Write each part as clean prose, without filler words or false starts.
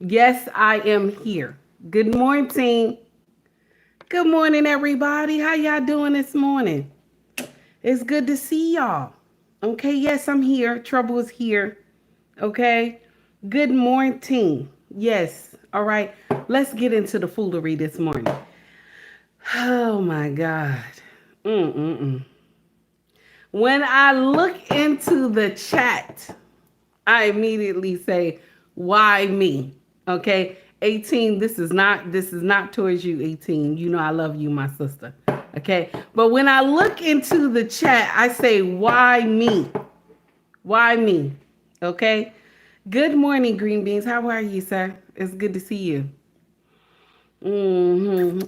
Yes, I am here. Good morning. Good morning, everybody. How y'all doing this morning? It's good to see y'all. Okay, yes, I'm here. Trouble is here. Okay. Good morning. Yes. All right. Let's get into the foolery this morning. Oh my God. Mm-mm-mm. When I look into the chat, I immediately say, why me? Okay. 18, this is not towards you, 18. You know I love you, my sister. Okay. But when I look into the chat, I say, why me? Why me? Okay. Good morning, Green Beans. How are you, sir? It's good to see you.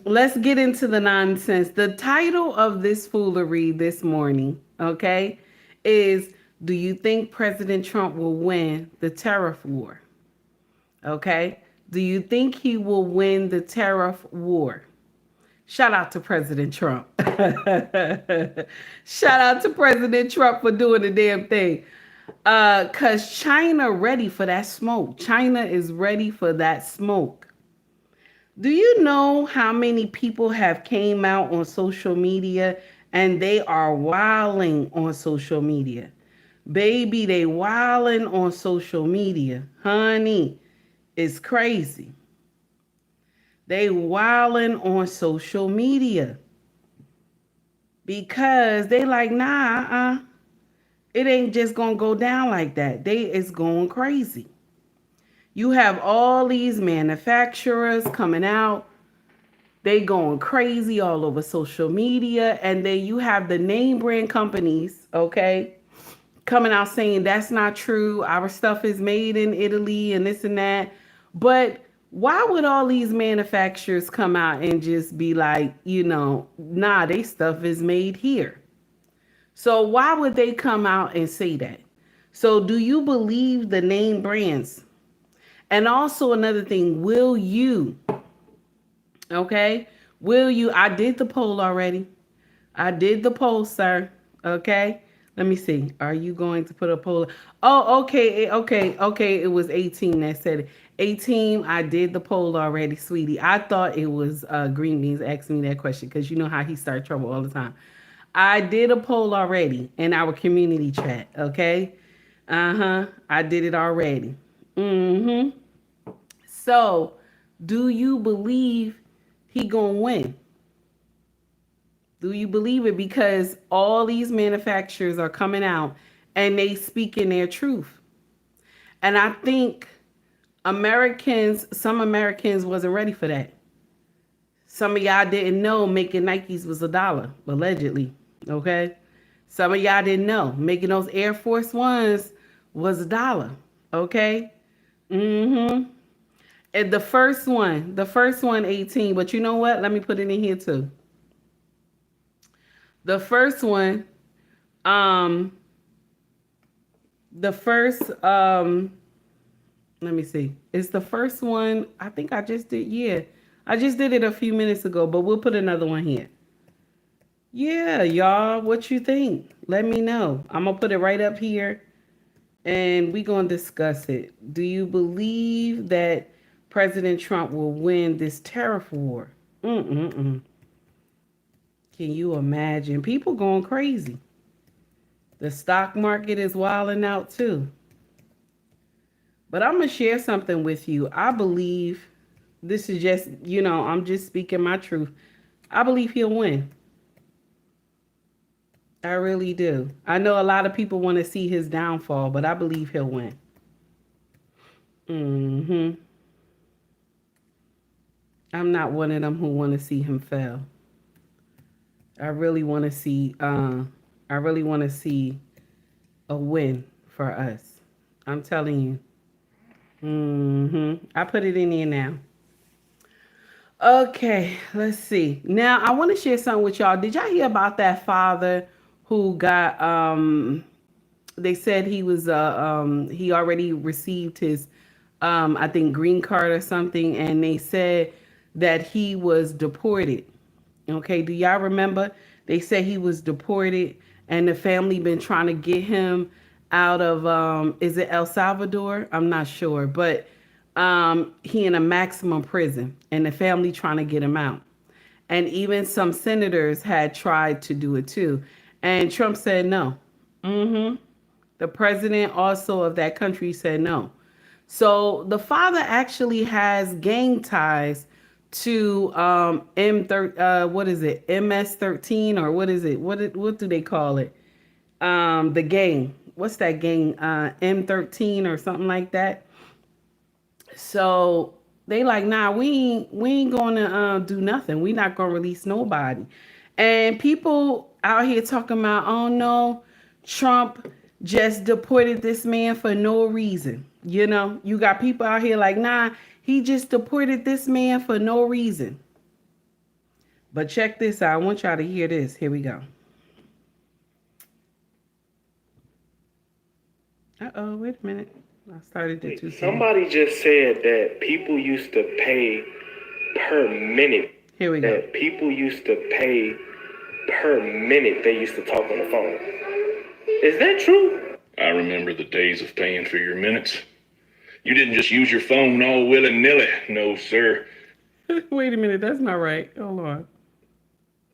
Let's get into the nonsense. The title of this foolery this morning, okay, is do you think President Trump will win the tariff war? Okay. Do you think he will win the tariff war? Shout out to President Trump. Shout out to President Trump for doing the damn thing. Cause China ready for that smoke. China is ready for that smoke. Do you know how many people have came out on social media and they are wilding on social media? Baby, they wilding on social media. Honey, it's crazy. They wilding on social media because they like, nah, it ain't just gonna go down like that. They is going crazy. You have all these manufacturers coming out. They going crazy all over social media. And then you have the name brand companies, okay, coming out saying that's not true. Our stuff is made in Italy and this and that. But why would all these manufacturers come out and just be like, nah, they stuff is made here? So why would they come out and say that? So do you believe the name brands? And also another thing, will you, okay? Will you, I did the poll already. I did the poll, sir. Okay. Let me see. Are you going to put a poll? Oh, okay. Okay. It was 18 that said it. 18, I did the poll already, sweetie. I thought it was Green Beans asking me that question because you know how he starts trouble all the time. I did a poll already in our community chat. Okay. I did it already. Mm-hmm. So, do you believe he gonna win? Do you believe it? Because all these manufacturers are coming out and they speaking their truth. And I think some Americans wasn't ready for that. Some of y'all didn't know making Nikes was $1, allegedly. Okay. Some of y'all didn't know making those Air Force Ones was $1. Okay. Mm-hmm. And the first one 18. But you know what? Let me put it in here too. The first one, um, the first, let me see. It's the first one. I think I just did. Yeah, I just did it a few minutes ago, but we'll put another one here. Yeah, y'all, what you think? Let me know. I'm gonna put it right up here and we gonna discuss it. Do you believe that President Trump will win this tariff war? Mm-mm-mm. Can you imagine? People going crazy. The stock market is wilding out too. But I'm going to share something with you. I believe this is just, I'm just speaking my truth. I believe he'll win. I really do. I know a lot of people want to see his downfall, but I believe he'll win. Mm-hmm. I'm not one of them who want to see him fail. I really want to see a win for us. I'm telling you. I put it in here now. Okay, let's see. Now I want to share something with y'all. Did y'all hear about that father who got they said he already received his I think green card or something, and they said that he was deported. Okay, do y'all remember? They said he was deported and the family been trying to get him out of is it El Salvador? I'm not sure, but He in a maximum prison, and the family trying to get him out. And even some senators had tried to do it too, and Trump said no. The president also of that country said no. So the father actually has gang ties to what is it, MS-13, or what is it? What do they call it? The gang. What's that gang? M13 or something like that. So they like, nah, we ain't gonna do nothing. We not gonna release nobody. And people out here talking about, oh no, Trump just deported this man for no reason. You know, you got people out here like, nah, he just deported this man for no reason. But check this out. I want y'all to hear this. Here we go. Uh-oh, wait a minute. I started it too soon. Somebody just said that people used to pay per minute. Here we go. That people used to pay per minute they used to talk on the phone. Is that true? I remember the days of paying for your minutes. You didn't just use your phone all willy-nilly. No, sir. Wait a minute. That's not right. Hold on.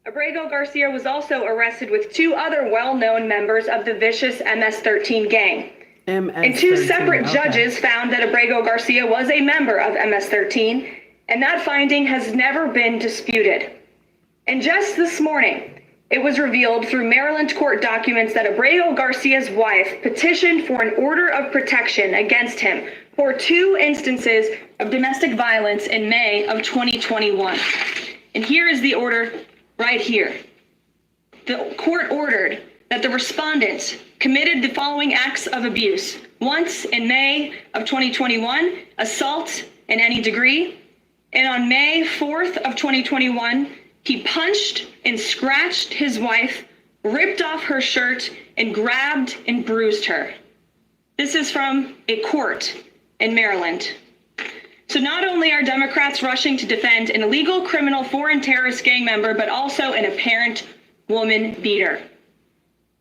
Abrego Garcia was also arrested with two other well-known members of the vicious MS-13 gang. And two separate judges found that Abrego Garcia was a member of MS-13, and that finding has never been disputed. And just this morning, it was revealed through Maryland court documents that Abrego Garcia's wife petitioned for an order of protection against him for two instances of domestic violence in May of 2021. And here is the order right here. The court ordered that the respondent committed the following acts of abuse. Once in May of 2021, assault in any degree. And on May 4th of 2021, he punched and scratched his wife, ripped off her shirt, and grabbed and bruised her. This is from a court in Maryland. So not only are Democrats rushing to defend an illegal criminal foreign terrorist gang member, but also an apparent woman beater.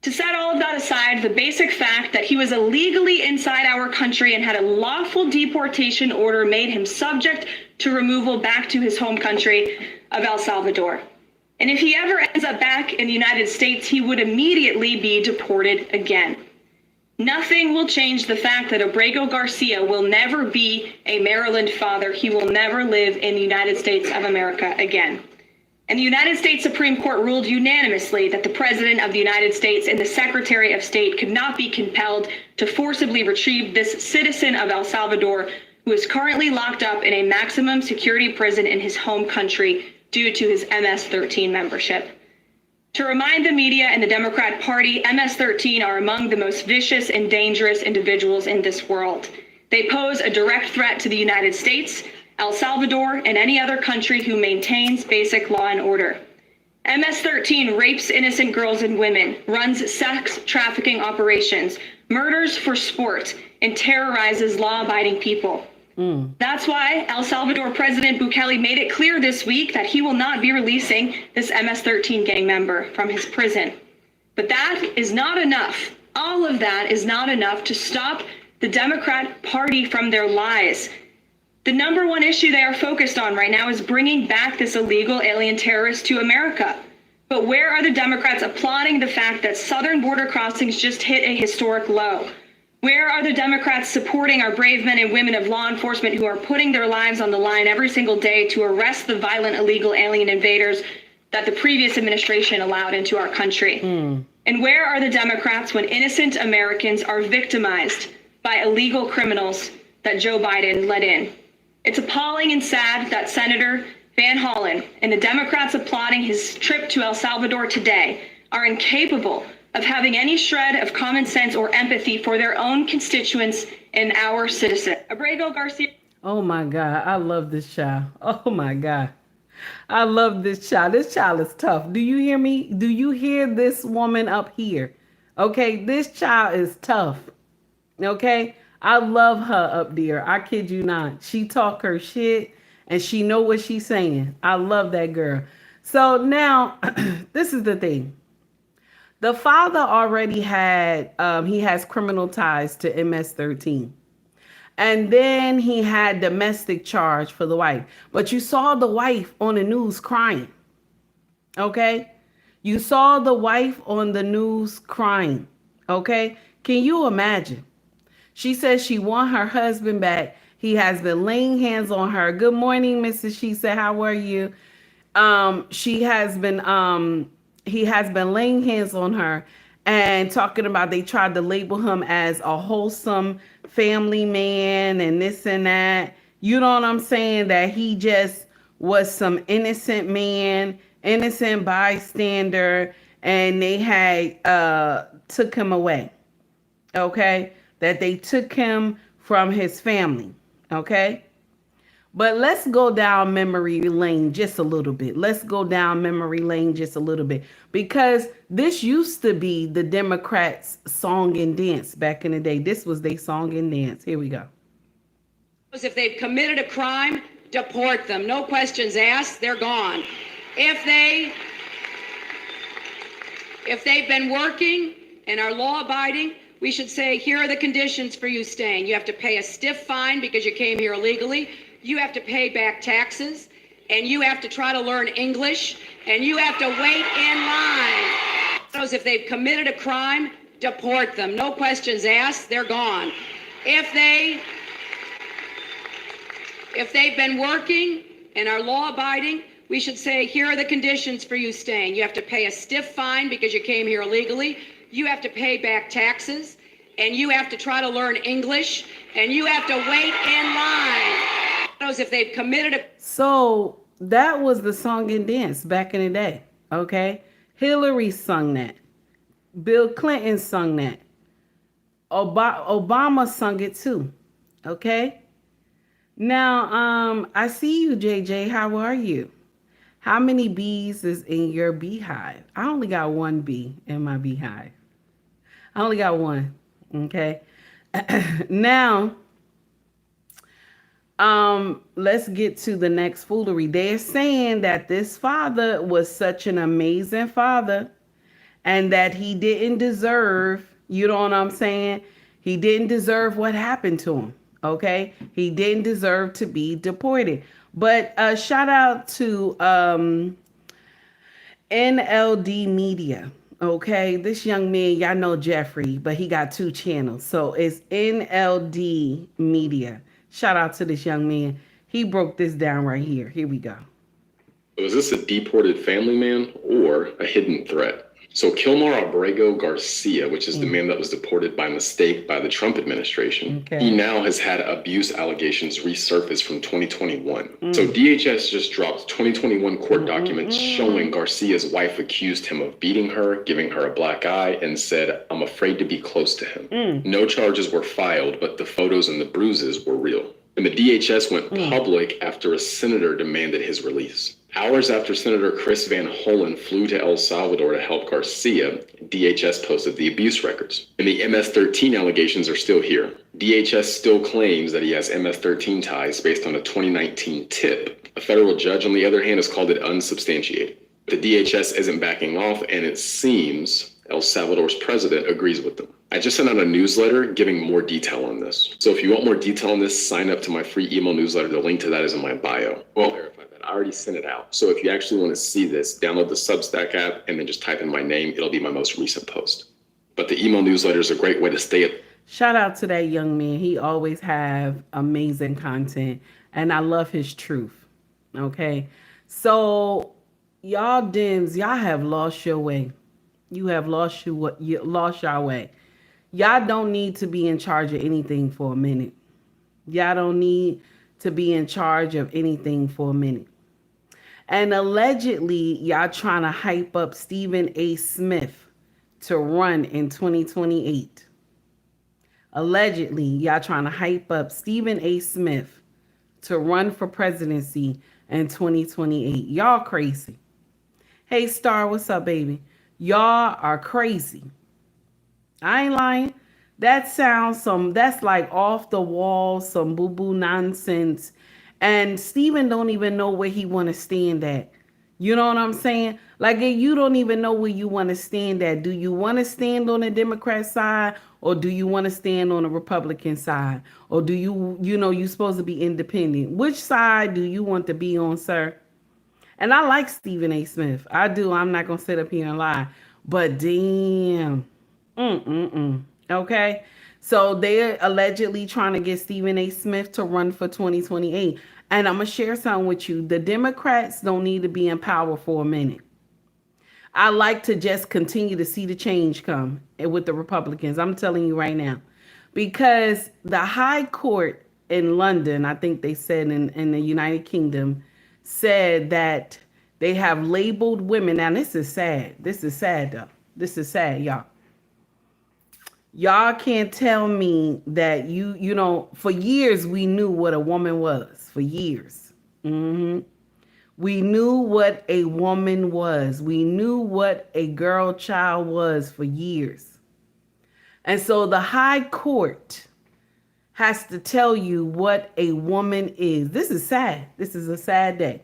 To set all of that aside, the basic fact that he was illegally inside our country and had a lawful deportation order made him subject to removal back to his home country of El Salvador. And if he ever ends up back in the United States, he would immediately be deported again. Nothing will change the fact that Abrego Garcia will never be a Maryland father. He will never live in the United States of America again. And the United States Supreme Court ruled unanimously that the President of the United States and the Secretary of State could not be compelled to forcibly retrieve this citizen of El Salvador who is currently locked up in a maximum security prison in his home country due to his MS-13 membership. To remind the media and the Democrat Party, MS-13 are among the most vicious and dangerous individuals in this world. They pose a direct threat to the United States, El Salvador, and any other country who maintains basic law and order. MS-13 rapes innocent girls and women, runs sex trafficking operations, murders for sport, and terrorizes law-abiding people. That's why El Salvador President Bukele made it clear this week that he will not be releasing this MS-13 gang member from his prison. But that is not enough. All of that is not enough to stop the Democrat Party from their lies. The number one issue they are focused on right now is bringing back this illegal alien terrorist to America. But where are the Democrats applauding the fact that southern border crossings just hit a historic low? Where are the Democrats supporting our brave men and women of law enforcement who are putting their lives on the line every single day to arrest the violent illegal alien invaders that the previous administration allowed into our country? And where are the Democrats when innocent Americans are victimized by illegal criminals that Joe Biden let in? It's appalling and sad that Senator Van Hollen and the Democrats applauding his trip to El Salvador today are incapable of having any shred of common sense or empathy for their own constituents and our citizens. Abrego Garcia. Oh my God, I love this child. Oh my God. I love this child. This child is tough. Do you hear me? Do you hear this woman up here? Okay, this child is tough. Okay? I love her up there. I kid you not. She talk her shit and she know what she's saying. I love that girl. So now, this is the thing. The father already had, he has criminal ties to MS-13. And then he had domestic charge for the wife. But you saw the wife on the news crying. Okay? You saw the wife on the news crying. Okay? Can you imagine? She says she want her husband back. He has been laying hands on her. Good morning, Mrs. She said, how are you? He has been laying hands on her and talking about they tried to label him as a wholesome family man and this and that. You know what I'm saying? That he just was some innocent man, innocent bystander, and they had took him away. Okay? That they took him from his family. Okay? But let's go down memory lane just a little bit. Because this used to be the Democrats' song and dance back in the day. This was their song and dance. Here we go. If they've committed a crime, deport them. No questions asked. They're gone. If they've been working and are law-abiding, we should say, here are the conditions for you staying. You have to pay a stiff fine because you came here illegally. You have to pay back taxes, and you have to try to learn English, and you have to wait in line. If they've committed a crime, deport them. No questions asked. They're gone. If they've been working and are law-abiding, we should say, here are the conditions for you staying. You have to pay a stiff fine because you came here illegally. You have to pay back taxes, and you have to try to learn English, and you have to wait in line. If they've committed a... So that was the song and dance back in the day. Okay? Hillary sung that. Bill Clinton sung that. Obama sung it too. Okay? Now, I see you, JJ. How are you? How many bees is in your beehive? I only got one bee in my beehive. I only got one. Okay? Now, let's get to the next foolery. They're saying that this father was such an amazing father and that he didn't deserve, you know what I'm saying? He didn't deserve what happened to him. Okay? He didn't deserve to be deported. But shout out to NLD Media. Okay? This young man, y'all know Jeffrey, but he got 2 channels. So it's NLD Media. Shout out to this young man. He broke this down right here. Here we go. Was this a deported family man or a hidden threat? So Kilmar Abrego Garcia, which is the man that was deported by mistake by the Trump administration, he now has had abuse allegations resurface from 2021. So DHS just dropped 2021 court documents showing Garcia's wife accused him of beating her, giving her a black eye, and said, "I'm afraid to be close to him." No charges were filed, but the photos and the bruises were real. And the DHS went public after a senator demanded his release. Hours after Senator Chris Van Hollen flew to El Salvador to help Garcia, DHS posted the abuse records. And the MS-13 allegations are still here. DHS still claims that he has MS-13 ties based on a 2019 tip. A federal judge, on the other hand, has called it unsubstantiated. The DHS isn't backing off, and it seems El Salvador's president agrees with them. I just sent out a newsletter giving more detail on this. So if you want more detail on this, sign up to my free email newsletter. The link to that is in my bio. Well, verify that. I already sent it out. So if you actually want to see this, download the Substack app and then just type in my name. It'll be my most recent post. But the email newsletter is a great way to stay up. Shout out to that young man. He always have amazing content, and I love his truth. Okay? So y'all Dems, y'all have lost your way. You have lost your way. Y'all don't need to be in charge of anything for a minute. Y'all don't need to be in charge of anything for a minute. And allegedly, y'all trying to hype up Stephen A. Smith to run in 2028. Allegedly, y'all trying to hype up Stephen A. Smith to run for presidency in 2028. Y'all crazy. Hey, Star, what's up, baby? Y'all are crazy. I ain't lying. That's like off the wall, some boo-boo nonsense. And Steven don't even know where he want to stand at. You know what I'm saying? Like, you don't even know where you want to stand at. Do you want to stand on the Democrat side, or do you want to stand on the Republican side? Or do you're supposed to be independent? Which side do you want to be on, sir? And I like Stephen A. Smith. I do. I'm not going to sit up here and lie. But damn. Okay? So they're allegedly trying to get Stephen A. Smith to run for 2028. And I'm going to share something with you. The Democrats don't need to be in power for a minute. I like to just continue to see the change come with the Republicans. I'm telling you right now. Because the High Court in London, I think they said in the United Kingdom, said that they have labeled women. Now, this is sad. This is sad, though. This is sad, y'all. Y'all can't tell me that for years we knew what a woman was. For years. We knew what a woman was. We knew what a girl child was for years. And so the High Court has to tell you what a woman is. This is sad. This is a sad day.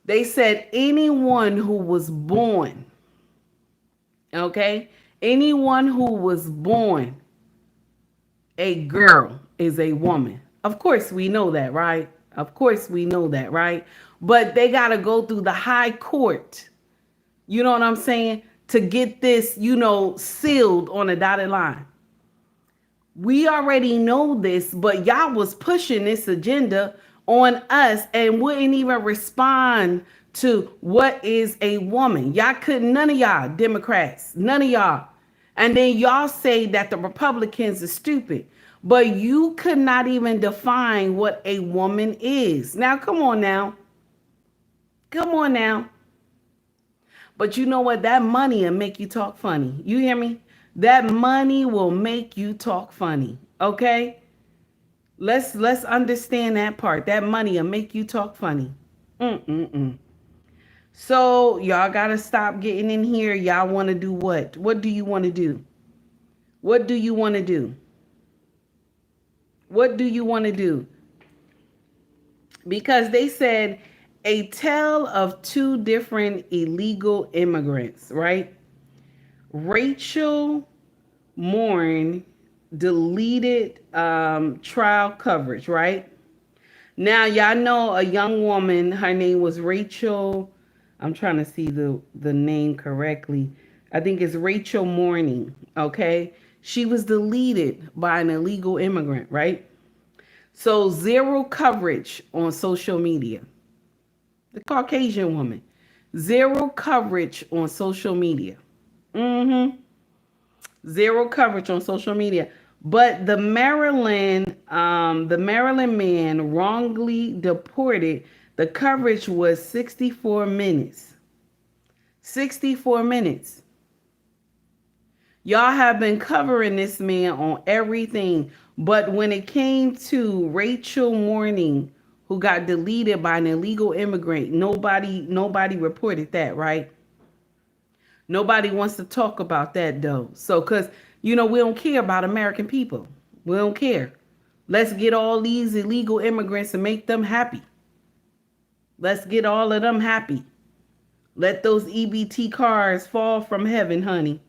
They said anyone who was born, okay? Anyone who was born a girl is a woman. Of course we know that, right? Of course we know that, right? But they got to go through the High Court. You know what I'm saying? To get this, sealed on a dotted line. We already know this, but y'all was pushing this agenda on us and wouldn't even respond to what is a woman. Y'all couldn't, none of y'all Democrats, none of y'all. And then y'all say that the Republicans are stupid, but you could not even define what a woman is. Now, come on now. Come on now. But you know what? That money will make you talk funny. You hear me? That money will make you talk funny. Okay? Let's understand that part. That money will make you talk funny. So y'all gotta stop getting in here. Y'all want to do what? What do you want to do? What do you want to do? What do you want to do? Because they said a tale of two different illegal immigrants, right? Rachel Mourn deleted trial coverage, right? Now, y'all know a young woman, her name was Rachel. I'm trying to see the name correctly. I think it's Rachel Mourning, okay? She was deleted by an illegal immigrant, right? So zero coverage on social media. The Caucasian woman. Zero coverage on social media. Zero coverage on social media. But the Maryland man wrongly deported. The coverage was 64 minutes. 64 minutes. Y'all have been covering this man on everything. But when it came to Rachel Mourning, who got deleted by an illegal immigrant, nobody reported that, right? Nobody wants to talk about that, though. So, because, we don't care about American people. We don't care. Let's get all these illegal immigrants and make them happy. Let's get all of them happy. Let those EBT cars fall from heaven, honey.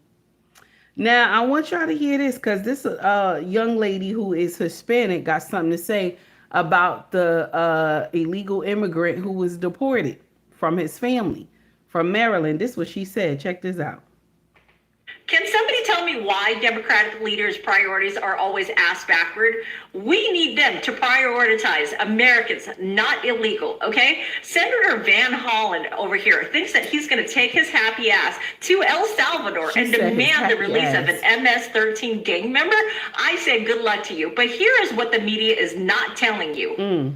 Now, I want y'all to hear this, because this young lady who is Hispanic got something to say about the illegal immigrant who was deported from his family from Maryland. This is what she said. Check this out. Can somebody tell me why Democratic leaders' priorities are always ass backward? We need them to prioritize Americans, not illegal, okay? Senator Van Hollen over here thinks that he's going to take his happy ass to El Salvador and demand the release of an MS-13 gang member. I say good luck to you. But here is what the media is not telling you.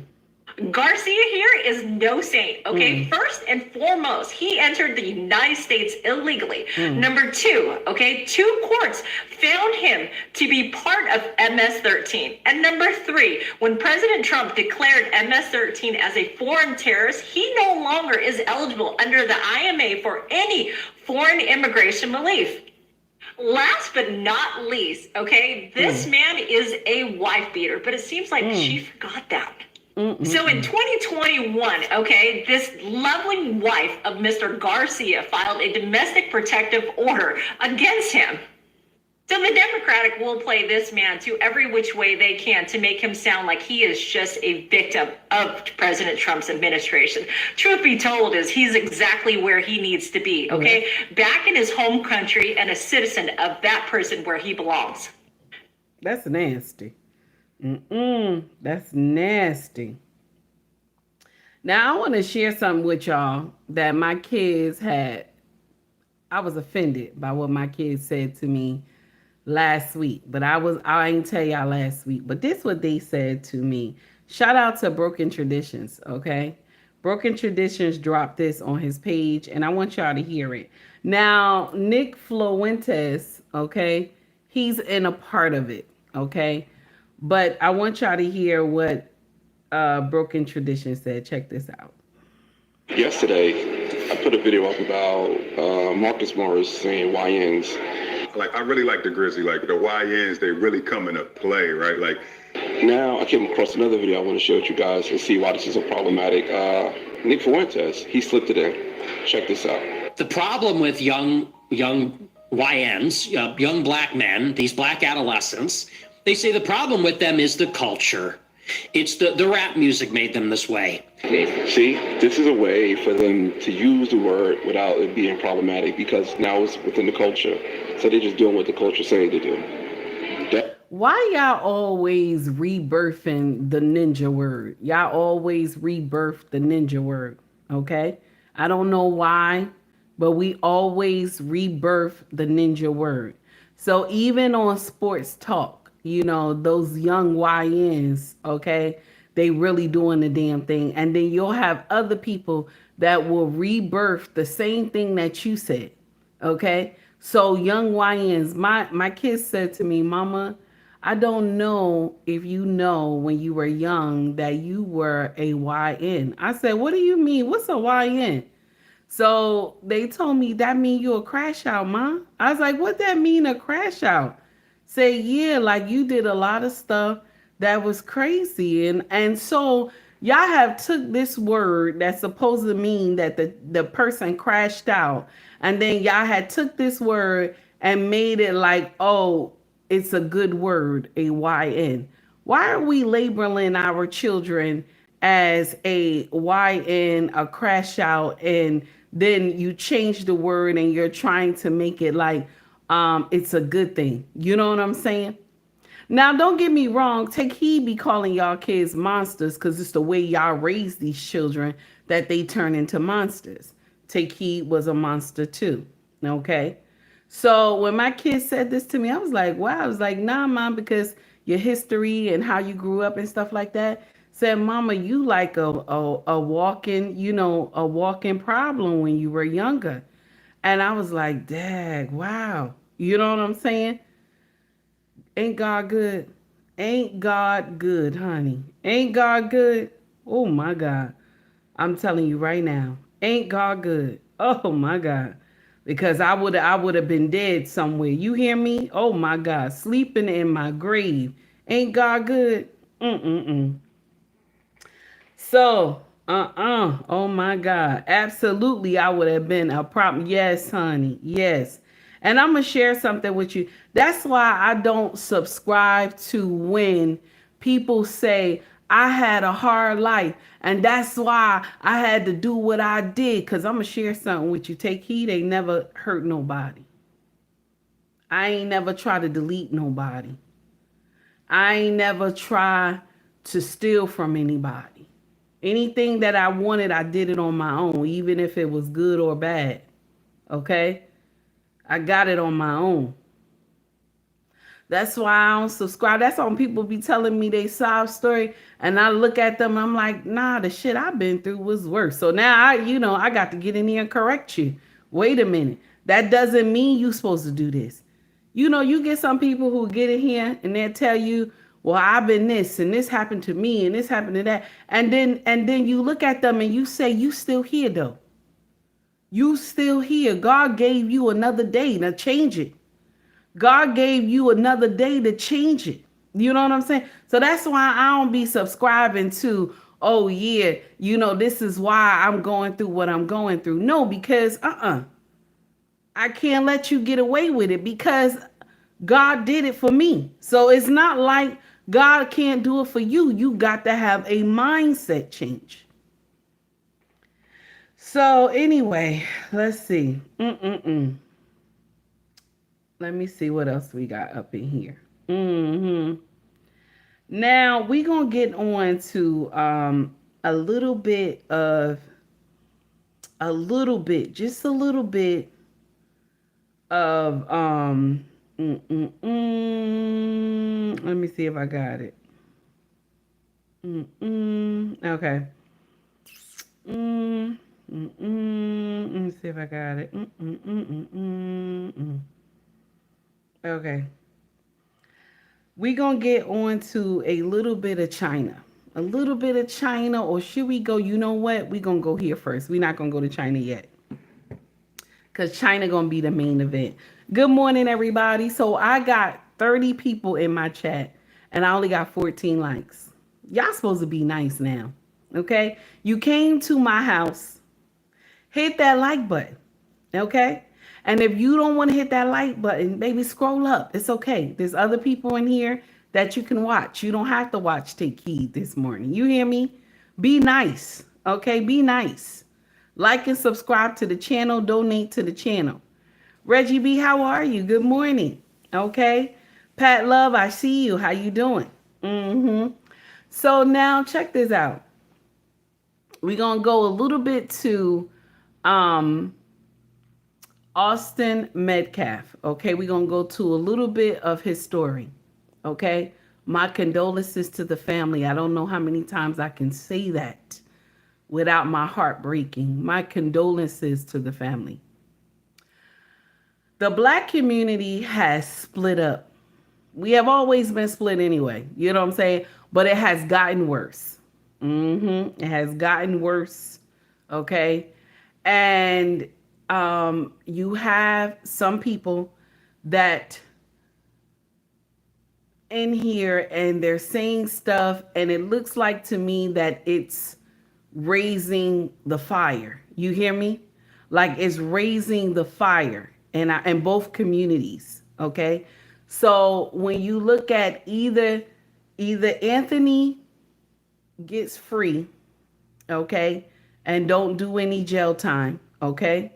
Garcia here is no saint, okay? First and foremost, he entered the United States illegally. Number two, okay, two courts found him to be part of MS-13. And number three, when President Trump declared MS-13 as a foreign terrorist, he no longer is eligible under the IMA for any foreign immigration relief. Last but not least, okay, this man is a wife beater, but it seems like she forgot that. So in 2021, okay, this lovely wife of Mr. Garcia filed a domestic protective order against him. So the Democratic will play this man to every which way they can to make him sound like he is just a victim of President Trump's administration. Truth be told is he's exactly where he needs to be, okay? Back in his home country and a citizen of that person where he belongs. That's nasty. That's nasty. Now, I want to share something with y'all that my kids had. I was offended by what my kids said to me last week, but I ain't tell y'all last week, but this is what they said to me. Shout out to Broken Traditions, okay? Broken Traditions dropped this on his page, and I want y'all to hear it. Now, Nick Fuentes, okay, he's in a part of it, okay? But I want y'all to hear what Broken Traditions said. Check this out. Yesterday, I put a video up about Marcus Morris saying YNs. Like, I really like the Grizzly. Like, the YNs, they really come into play, right? Like, now I came across another video I want to share with you guys and see why this is so problematic. Nick Fuentes, he slipped it in. Check this out. The problem with young YNs, young black men, these black adolescents, they say the problem with them is the culture. It's the rap music made them this way. See, this is a way for them to use the word without it being problematic because now it's within the culture. So they're just doing what the culture saying to do. Why y'all always rebirthing the ninja word? Y'all always rebirth the ninja word, okay? I don't know why, but we always rebirth the ninja word. So even on sports talk, you know, those young YNs, okay, they really doing the damn thing. And then you'll have other people that will rebirth the same thing that you said, okay? So young YNs, my kids said to me, Mama, I don't know if you know when you were young that you were a YN. I said, what do you mean? What's a YN? So they told me that mean you a crash out, Ma. I was like, what that mean, a crash out? Say, yeah, like you did a lot of stuff that was crazy. And so y'all have took this word that's supposed to mean that the person crashed out. And then y'all had took this word and made it like, oh, it's a good word, a YN. Why are we labeling our children as a YN, a crash out, and then you change the word and you're trying to make it like it's a good thing? You know what I'm saying? Now, don't get me wrong. Take heed be calling y'all kids monsters because it's the way y'all raise these children that they turn into monsters. Take heed was a monster too, okay? So when my kids said this to me, I was like, wow. I was like, nah, Mom, because your history and how you grew up and stuff like that. Said, Mama, you like a walking, you know, a walking problem when you were younger. And I was like, Dad, wow. You know what I'm saying? Ain't God good? Ain't God good, honey? Ain't God good? Oh, my God. I'm telling you right now. Ain't God good? Oh, my God. Because I would have been dead somewhere. You hear me? Oh, my God. Sleeping in my grave. Ain't God good? So, oh, my God. Absolutely, I would have been a problem. Yes, honey. Yes. And I'm going to share something with you. That's why I don't subscribe to when people say, I had a hard life, and that's why I had to do what I did. Because I'm going to share something with you. Take heed, they never hurt nobody. I ain't never try to delete nobody. I ain't never try to steal from anybody. Anything that I wanted, I did it on my own, even if it was good or bad. Okay? I got it on my own. That's why I don't subscribe. That's why people be telling me they sob story, and I look at them, I'm like, nah, the shit I've been through was worse. So now I got to get in here and correct you. Wait a minute. That doesn't mean you're supposed to do this. You know, you get some people who get in here and they'll tell you, well, I've been this and this happened to me and this happened to that. And then you look at them and you say, you still here though. You still here. God gave you another day to change it. God gave you another day to change it. You know what I'm saying? So that's why I don't be subscribing to, oh yeah, this is why I'm going through what I'm going through. No, because I can't let you get away with it because God did it for me. So it's not like God can't do it for you. You got to have a mindset change. So anyway, let's see. Let me see what else we got up in here. Now we're going to get on to just a little bit of let me see if I got it. Okay. Let me see if I got it. Okay. We're going to get on to a little bit of China. A little bit of China, or should we go, you know what? We're going to go here first. We're not going to go to China yet. Because China going to be the main event. Good morning, everybody. So I got 30 people in my chat, and I only got 14 likes. Y'all supposed to be nice now. Okay? You came to my house. Hit that like button. Okay? And if you don't want to hit that like button, maybe scroll up. It's okay. There's other people in here that you can watch. You don't have to watch Take Heed this morning. You hear me? Be nice. Okay? Be nice. Like and subscribe to the channel. Donate to the channel. Reggie B, how are you? Good morning. Okay? Pat Love, I see you. How you doing? So now check this out. We're going to go a little bit to Austin Metcalf. Okay, we're going to go to a little bit of his story. Okay, my condolences to the family. I don't know how many times I can say that without my heart breaking. My condolences to the family. The Black community has split up. We have always been split anyway. You know what I'm saying? But it has gotten worse. It has gotten worse. Okay, and you have some people that in here and they're saying stuff, and it looks like to me that it's raising the fire. You hear me? Like it's raising the fire in both communities. Okay, so when you look at either Anthony gets free, okay, and don't do any jail time, okay,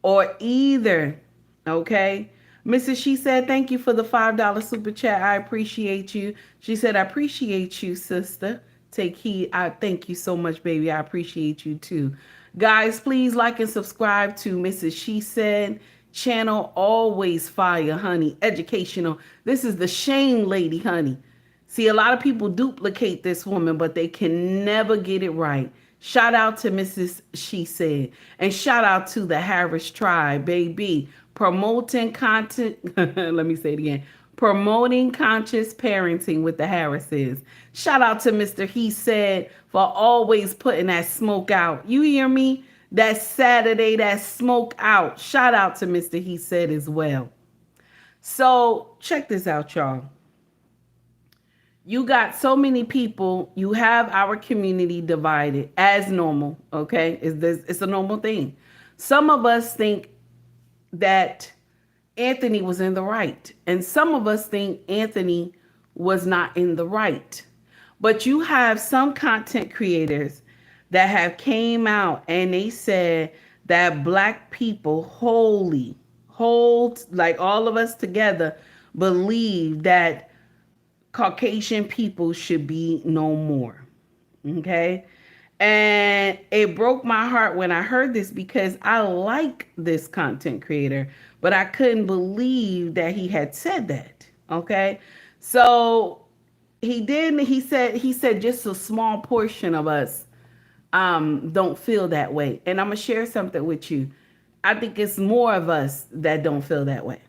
or either, okay, Mrs. She said, thank you for the $5 super chat. I appreciate you. She said, I appreciate you, sister. Take heed. I thank you so much, baby. I appreciate you too. Guys, please like and subscribe to Mrs. She Said channel. Always fire, honey. Educational. This is the Shane lady, honey. See, a lot of people duplicate this woman, but they can never get it right. Shout out to Mrs. She Said. And shout out to the Harris tribe, baby. Promoting content. Let me say it again. Promoting conscious parenting with the Harrises. Shout out to Mr. He Said for always putting that smoke out. You hear me? That Saturday, that smoke out. Shout out to Mr. He Said as well. So check this out, y'all. You got so many people. You have our community divided as normal. Okay, it's a normal thing. Some of us think that Anthony was in the right, and some of us think Anthony was not in the right. But you have some content creators that have came out and they said that Black people hold like all of us together believe that Caucasian people should be no more. Okay. And it broke my heart when I heard this because I like this content creator, but I couldn't believe that he had said that. Okay. So he did. He said just a small portion of us don't feel that way. And I'm going to share something with you. I think it's more of us that don't feel that way.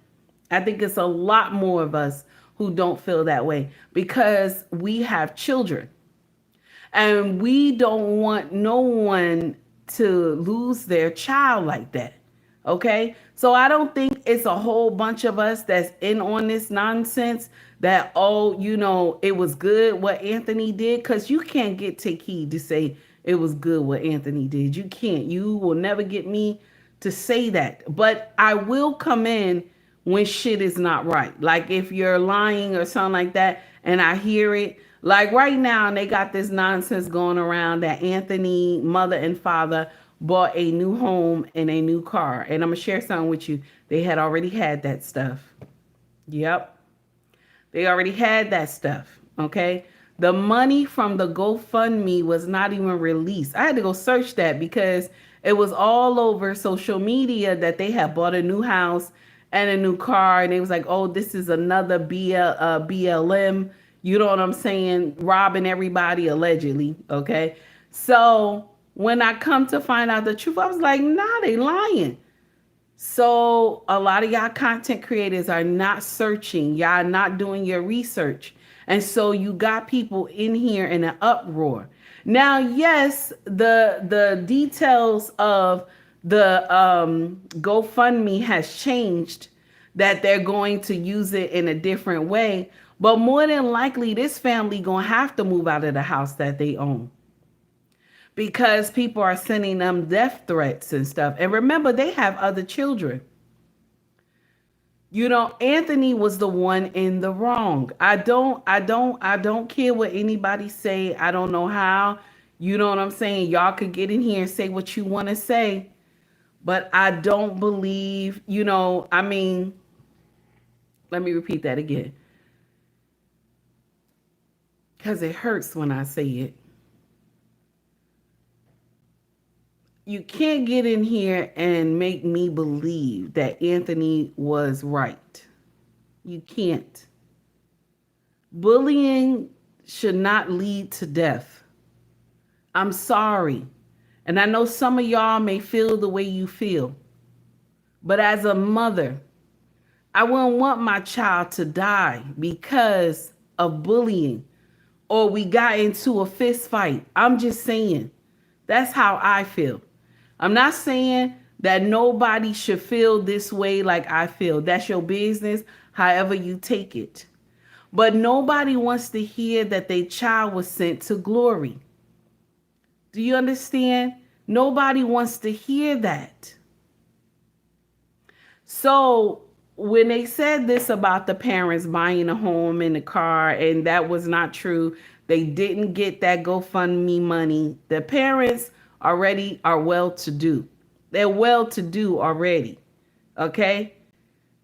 I think it's a lot more of us who don't feel that way because we have children and we don't want no one to lose their child like that. Okay, so I don't think it's a whole bunch of us that's in on this nonsense that, oh, it was good what Anthony did, because you can't get Takey to say it was good what Anthony did. You can't. You will never get me to say that. But I will come in when shit is not right. Like if you're lying or something like that, and I hear it. Like right now, they got this nonsense going around that Anthony, mother and father, bought a new home and a new car. And I'm going to share something with you. They had already had that stuff. Yep. They already had that stuff. Okay. The money from the GoFundMe was not even released. I had to go search that because it was all over social media that they had bought a new house and a new car. And it was like, oh, this is another BLM. You know what I'm saying? Robbing everybody allegedly. Okay. So when I come to find out the truth, I was like, nah, they lying. So a lot of y'all content creators are not searching. Y'all not doing your research. And so you got people in here in an uproar. Now, yes, the details of the GoFundMe has changed, that they're going to use it in a different way. But more than likely, this family gonna have to move out of the house that they own, because people are sending them death threats and stuff. And remember, they have other children. Anthony was the one in the wrong. I don't care what anybody say. I don't know how. You know what I'm saying? Y'all could get in here and say what you want to say. But I don't believe, let me repeat that again, because it hurts when I say it. You can't get in here and make me believe that Anthony was right. You can't. Bullying should not lead to death. I'm sorry. And I know some of y'all may feel the way you feel. But as a mother, I wouldn't want my child to die because of bullying, or we got into a fist fight. I'm just saying, that's how I feel. I'm not saying that nobody should feel this way like I feel. That's your business, however you take it. But nobody wants to hear that their child was sent to glory. Do you understand? Nobody wants to hear that. So when they said this about the parents buying a home and a car, and that was not true, they didn't get that GoFundMe money. The parents already are well-to-do. They're well-to-do already. Okay?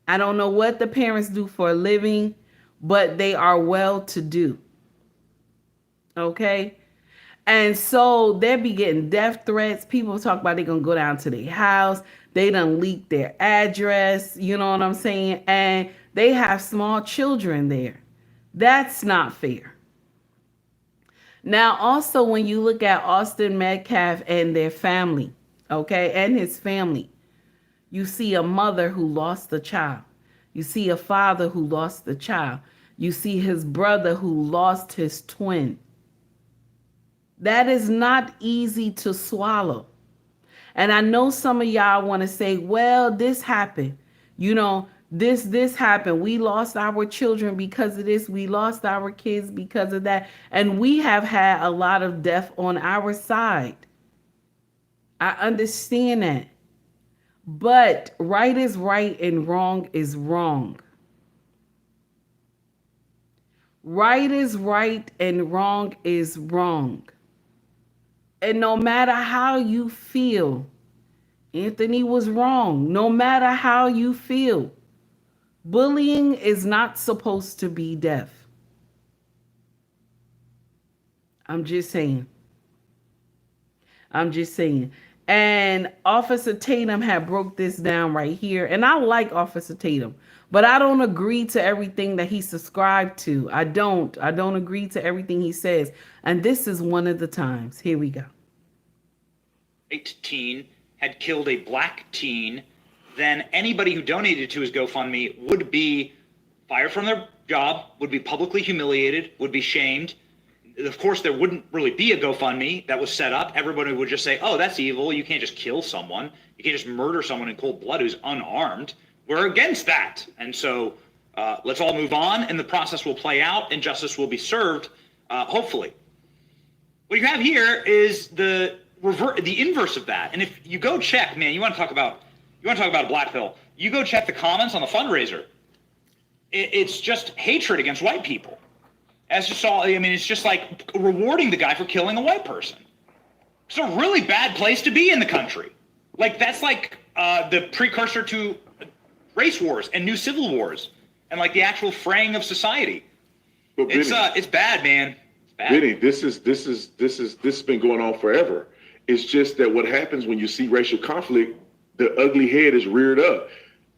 I don't know what the parents do for a living, but they are well-to-do. Okay? And so they'll be getting death threats. People talk about they're going to go down to their house. They done leaked their address. You know what I'm saying? And they have small children there. That's not fair. Now, also, when you look at Austin Metcalf and their family, okay, and his family, you see a mother who lost a child. You see a father who lost the child. You see his brother who lost his twin. That is not easy to swallow. And I know some of y'all want to say, well, this happened. This happened. We lost our children because of this. We lost our kids because of that. And we have had a lot of death on our side. I understand that. But right is right and wrong is wrong. Right is right and wrong is wrong. And no matter how you feel, Anthony was wrong. No matter how you feel. Bullying is not supposed to be death. I'm just saying. And Officer Tatum had broke this down right here. And I like Officer Tatum, but I don't agree to everything that he subscribed to. I don't agree to everything he says. And this is one of the times. Here we go. Teen had killed a black teen, then anybody who donated to his GoFundMe would be fired from their job, would be publicly humiliated, would be shamed. of course, there wouldn't really be a GoFundMe that was set up. Everybody would just say, oh, that's evil. You can't just kill someone. You can't just murder someone in cold blood who's unarmed. We're against that. And so let's all move on, and the process will play out, and justice will be served, hopefully. What you have here is the inverse of that. And if you go check, man, you want to talk about a black pill, you go check the comments on the fundraiser. It's just hatred against white people. As you saw, I mean, it's just like rewarding the guy for killing a white person. It's a really bad place to be in the country. Like, that's like the precursor to race wars and new civil wars and like the actual fraying of society. But Benny, it's bad, man. It's bad. Benny, this has been going on forever. It's just that what happens when you see racial conflict, the ugly head is reared up.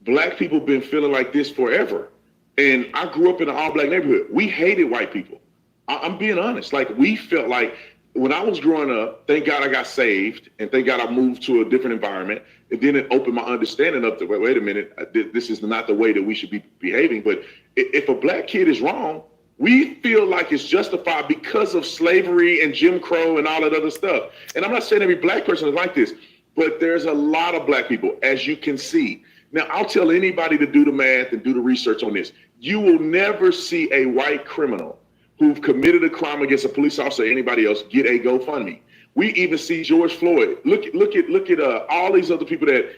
Black people been feeling like this forever. And I grew up in an all-black neighborhood. We hated white people. I'm being honest. Like, we felt like when I was growing up, thank God I got saved, and thank God I moved to a different environment. And then it opened my understanding up to, wait a minute, this is not the way that we should be behaving. But if a black kid is wrong, we feel like it's justified because of slavery and Jim Crow and all that other stuff. And I'm not saying every black person is like this, but there's a lot of black people, as you can see. Now, I'll tell anybody to do the math and do the research on this. You will never see a white criminal who've committed a crime against a police officer or anybody else get a GoFundMe. We even see George Floyd. Look at all these other people that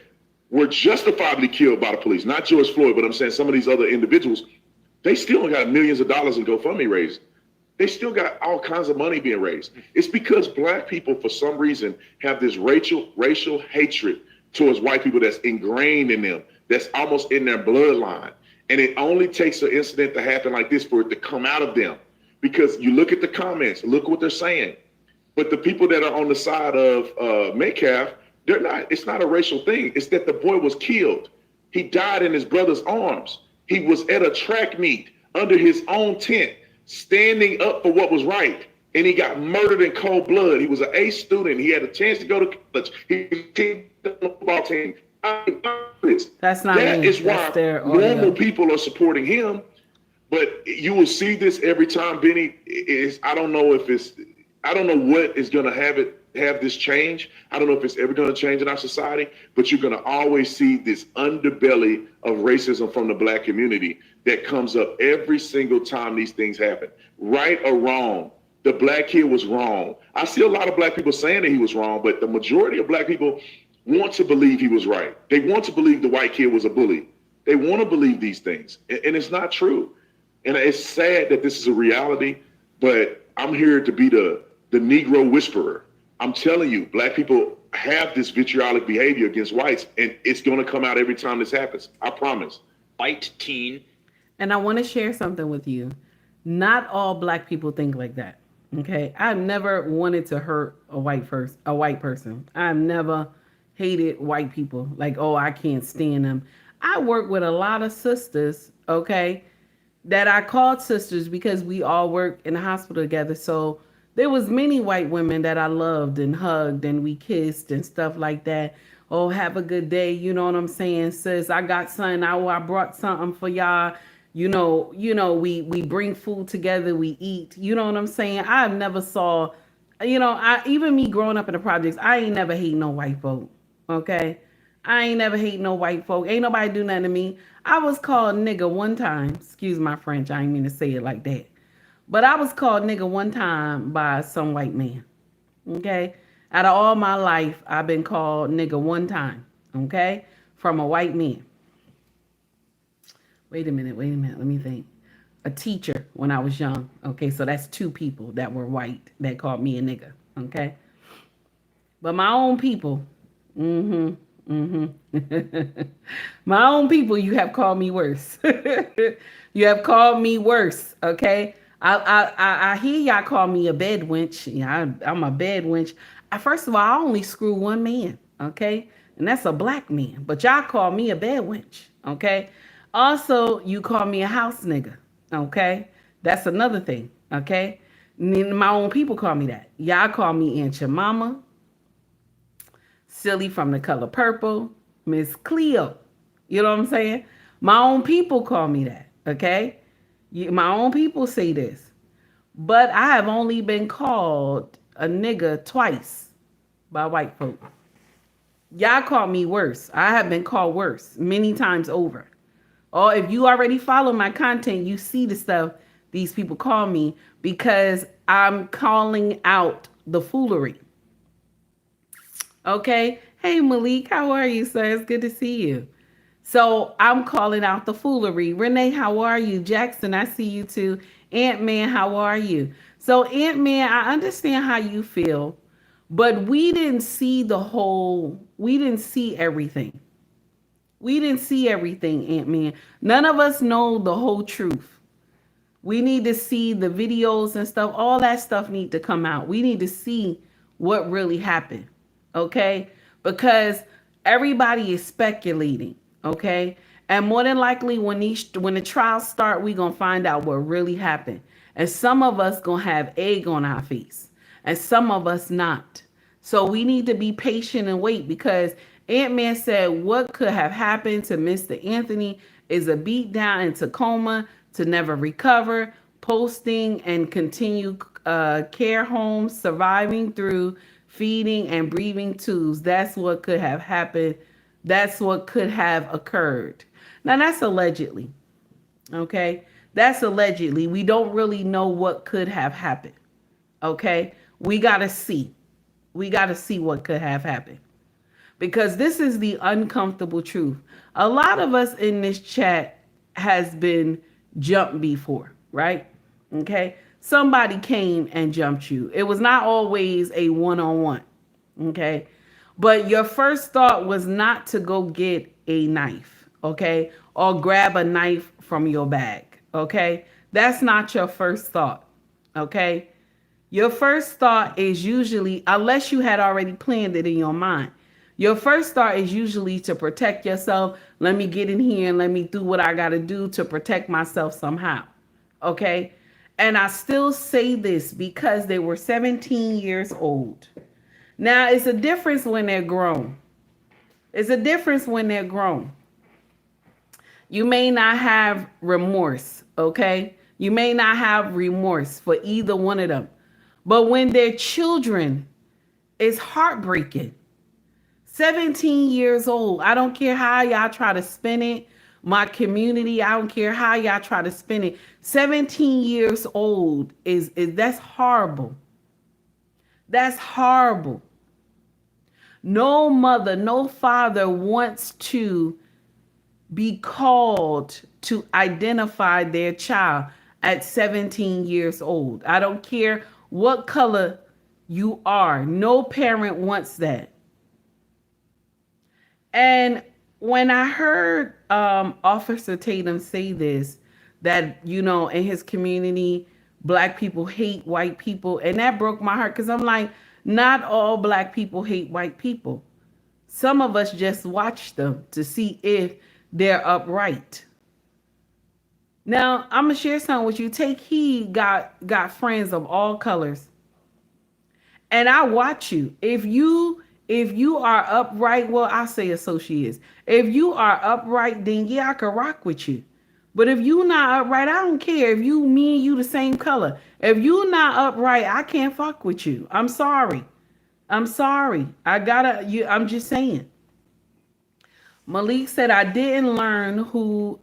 were justifiably killed by the police. Not George Floyd, but I'm saying some of these other individuals. They still got millions of dollars in GoFundMe raised. They still got all kinds of money being raised. It's because black people, for some reason, have this racial hatred towards white people that's ingrained in them, that's almost in their bloodline. And it only takes an incident to happen like this for it to come out of them. Because you look at the comments, look what they're saying. But the people that are on the side of Metcalf, it's not a racial thing. It's that the boy was killed. He died in his brother's arms. He was at a track meet under his own tent, standing up for what was right. And he got murdered in cold blood. He was an A student. He had a chance to go to college. He was on the football team. That's not that me. is why normal people are supporting him. But you will see this every time, Benny. I don't know what is going to have this change. I don't know if it's ever going to change in our society, but you're going to always see this underbelly of racism from the black community that comes up every single time these things happen. Right or wrong, the black kid was wrong. I see a lot of black people saying that he was wrong, but the majority of black people want to believe he was right. They want to believe the white kid was a bully. They want to believe these things, and it's not true. And it's sad that this is a reality, but I'm here to be the Negro whisperer. I'm telling you, black people have this vitriolic behavior against whites, and it's going to come out every time this happens. I promise. White teen. And I want to share something with you. Not all black people think like that. Okay, I've never wanted to hurt a white person. I've never hated white people. Like, oh, I can't stand them. I work with a lot of sisters, okay, that I called sisters because we all work in the hospital together. So there was many white women that I loved and hugged and we kissed and stuff like that. Oh, have a good day. You know what I'm saying, sis? I got something. I brought something for y'all. You know, we bring food together, we eat. You know what I'm saying? I've never saw, even me growing up in the projects, I ain't never hate no white folk. Okay? I ain't never hate no white folk. Ain't nobody do nothing to me. I was called nigga one time. Excuse my French. I ain't mean to say it like that. But I was called nigga one time by some white man. Okay? Out of all my life, I've been called nigga one time. Okay? From a white man. Wait a minute. Let me think. A teacher when I was young. Okay? So that's two people that were white that called me a nigga. Okay? But my own people. My own people, you have called me worse. You have called me worse, okay? I hear y'all call me a bed wench. Yeah, I'm a bed wench. First of all, I only screw one man, okay? And that's a black man. But y'all call me a bed wench, okay? Also, you call me a house nigga, okay? That's another thing, okay? My own people call me that. Y'all call me Aunt Your Mama, Silly from The Color Purple, Miss Cleo. You know what I'm saying? My own people call me that, okay? My own people say this. But I have only been called a nigga twice by white folk. Y'all call me worse. I have been called worse many times over. Or if you already follow my content, you see the stuff these people call me because I'm calling out the foolery. Okay? Hey Malik, how are you, sir? It's good to see you. So I'm calling out the foolery. Renee, how are you? Jackson, I see you too. Ant-Man, how are you? So Ant-Man, I understand how you feel, but we didn't see everything. We didn't see everything, Ant-Man. None of us know the whole truth. We need to see the videos and stuff. All that stuff need to come out. We need to see what really happened, okay? Because everybody is speculating, okay? And more than likely, when the trials start, we're going to find out what really happened. And some of us going to have egg on our face, and some of us not. So we need to be patient and wait, because Ant-Man said what could have happened to Mr. Anthony is a beat down in Tacoma to never recover, posting and continue care homes, surviving through feeding and breathing tubes. That's what could have happened. That's what could have occurred. Now that's allegedly, okay? That's allegedly. We don't really know what could have happened, okay? We got to see. We got to see what could have happened. Because this is the uncomfortable truth. A lot of us in this chat has been jumped before, right? Okay. Somebody came and jumped you. It was not always a one-on-one. Okay. But your first thought was not to go get a knife. Okay. Or grab a knife from your bag. Okay. That's not your first thought. Okay. Your first thought is usually, unless you had already planned it in your mind, your first thought is usually to protect yourself. Let me get in here and let me do what I got to do to protect myself somehow. Okay. And I still say this because they were 17 years old. Now, it's a difference when they're grown. It's a difference when they're grown. You may not have remorse. Okay. You may not have remorse for either one of them. But when they're children, it's heartbreaking. 17 years old. I don't care how y'all try to spin it. My community, I don't care how y'all try to spin it. 17 years old is that's horrible. That's horrible. No mother, no father wants to be called to identify their child at 17 years old. I don't care what color you are. No parent wants that. And when I heard Officer Tatum say this, that, you know, in his community, black people hate white people, and that broke my heart, because I'm like, not all black people hate white people. Some of us just watch them to see if they're upright. Now, I'm going to share something with you. Take heed, got friends of all colors. And I watch you. If you are upright, well, I say associates. If you are upright, then yeah, I can rock with you. But if you not upright, I don't care. If me and you the same color. If you not upright, I can't fuck with you. I'm sorry. I'm sorry. I'm just saying. Malik said, I didn't learn who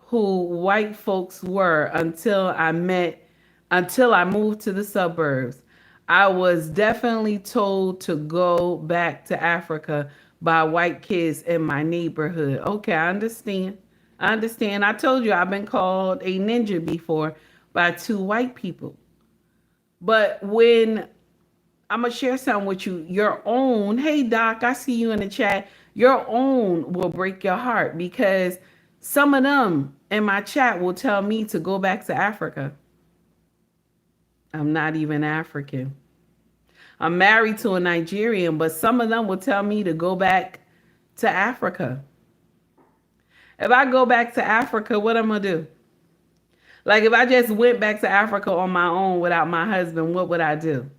white folks were until I moved to the suburbs. I was definitely told to go back to Africa by white kids in my neighborhood. Okay, I understand. I told you I've been called a ninja before by 2 white people. But when I'm going to share something with you, your own, hey Doc, I see you in the chat. Your own will break your heart, because some of them in my chat will tell me to go back to Africa. I'm not even African. I'm married to a Nigerian, but some of them will tell me to go back to Africa. If I go back to Africa, what am I gonna do? Like, if I just went back to Africa on my own without my husband, what would I do?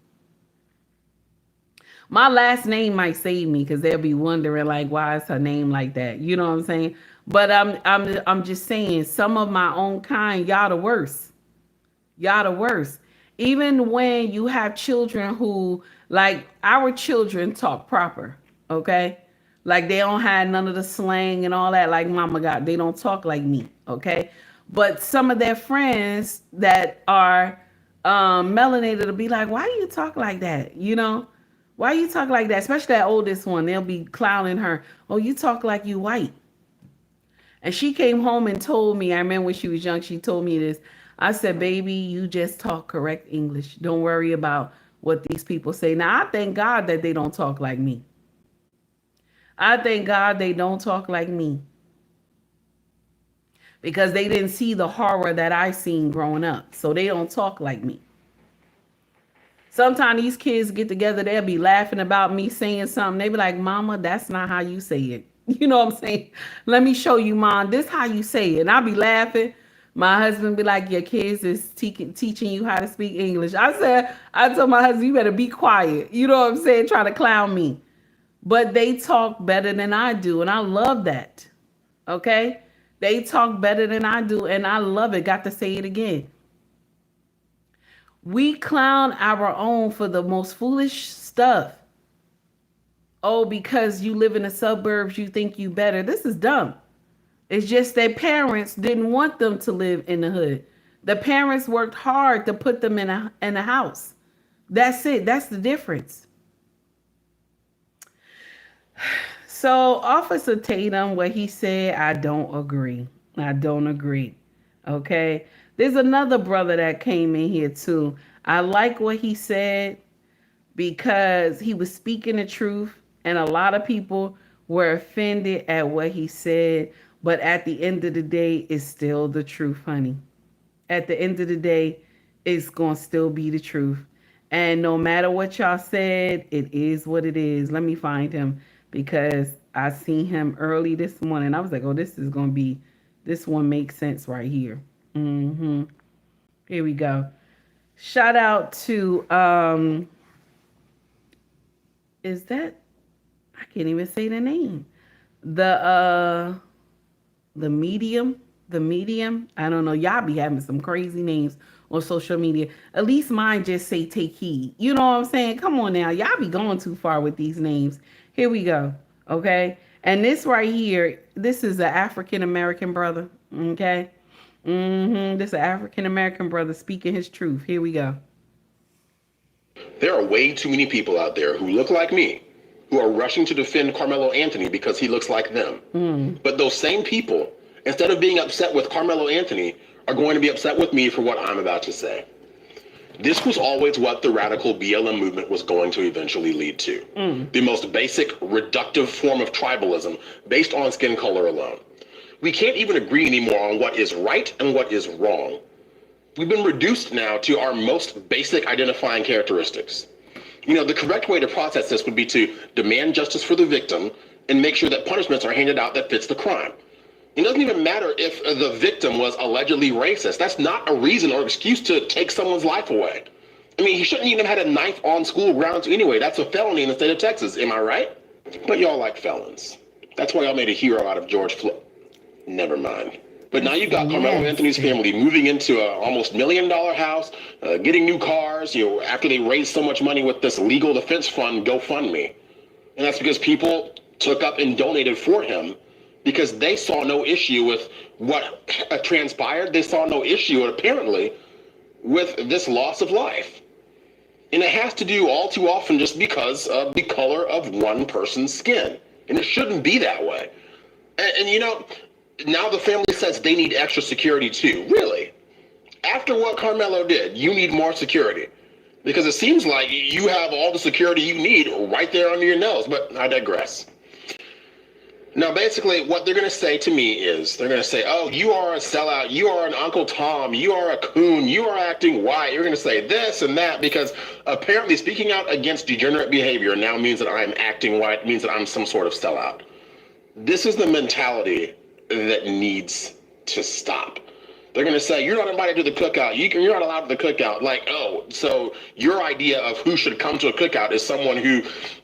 My last name might save me, because they'll be wondering, like, why is her name like that? You know what I'm saying? But I'm just saying, some of my own kind, y'all the worst. Y'all the worst. Even when you have children who, like our children talk proper, okay? Like they don't have none of the slang and all that like mama got. They don't talk like me, okay? But some of their friends that are melanated will be like, why do you talk like that? You know? Why you talk like that? Especially that oldest one. They'll be clowning her. Oh, you talk like you white. And she came home and told me, I remember when she was young, she told me this. I said, baby, you just talk correct English. Don't worry about what these people say. Now, I thank God that they don't talk like me. I thank God they don't talk like me. Because they didn't see the horror that I seen growing up. So they don't talk like me. Sometimes these kids get together, they'll be laughing about me saying something. They be like, Mama, that's not how you say it. You know what I'm saying? Let me show you, Mom. This how you say it. And I'll be laughing. My husband be like, your kids is teaching you how to speak English. I told my husband, you better be quiet. You know what I'm saying? Trying to clown me. But they talk better than I do. And I love that. Okay? They talk better than I do. And I love it. Got to say it again. We clown our own for the most foolish stuff. Oh, because you live in the suburbs, you think you better. This is dumb. It's just that parents didn't want them to live in the hood. The parents worked hard to put them in a house. That's it. That's the difference. So Officer Tatum, what he said, I don't agree. I don't agree. Okay. There's another brother that came in here too. I like what he said because he was speaking the truth. And a lot of people were offended at what he said. But at the end of the day, it's still the truth, honey. At the end of the day, it's going to still be the truth. And no matter what y'all said, it is what it is. Let me find him because I seen him early this morning. I was like, oh, this one makes sense right here. Here we go. Shout out to, is that, I can't even say the name. The medium. I don't know. Y'all be having some crazy names on social media. At least mine just say take heed. You know what I'm saying? Come on now. Y'all be going too far with these names. Here we go. Okay. And this right here, this is an African-American brother. Okay. This is an African-American brother speaking his truth. Here we go. There are way too many people out there who look like me, who are rushing to defend Carmelo Anthony because he looks like them. But those same people, instead of being upset with Carmelo Anthony, are going to be upset with me for what I'm about to say. This was always what the radical BLM movement was going to eventually lead to. The most basic, reductive form of tribalism based on skin color alone. We can't even agree anymore on what is right and what is wrong. We've been reduced now to our most basic identifying characteristics. You know, the correct way to process this would be to demand justice for the victim and make sure that punishments are handed out that fits the crime. It doesn't even matter if the victim was allegedly racist. That's not a reason or excuse to take someone's life away. I mean, he shouldn't even have had a knife on school grounds anyway. That's a felony in the state of Texas, am I right? But y'all like felons. That's why y'all made a hero out of George Floyd. Never mind. But now you've got Carmelo Anthony's family moving into a almost $1 million house, getting new cars, after they raised so much money with this legal defense fund, GoFundMe. And that's because people took up and donated for him because they saw no issue with what transpired. They saw no issue, apparently, with this loss of life. And it has to do all too often just because of the color of one person's skin. And it shouldn't be that way. And now the family says they need extra security too. Really? After what Carmelo did, you need more security. Because it seems like you have all the security you need right there under your nose. But I digress. Now, basically, what they're going to say to me is, they're going to say, oh, you are a sellout, you are an Uncle Tom, you are a coon, you are acting white. You're going to say this and that because apparently speaking out against degenerate behavior now means that I'm acting white, means that I'm some sort of sellout. This is the mentality that needs to stop. They're going to say, you're not invited to the cookout. You're not allowed to the cookout. Like, oh, so your idea of who should come to a cookout is someone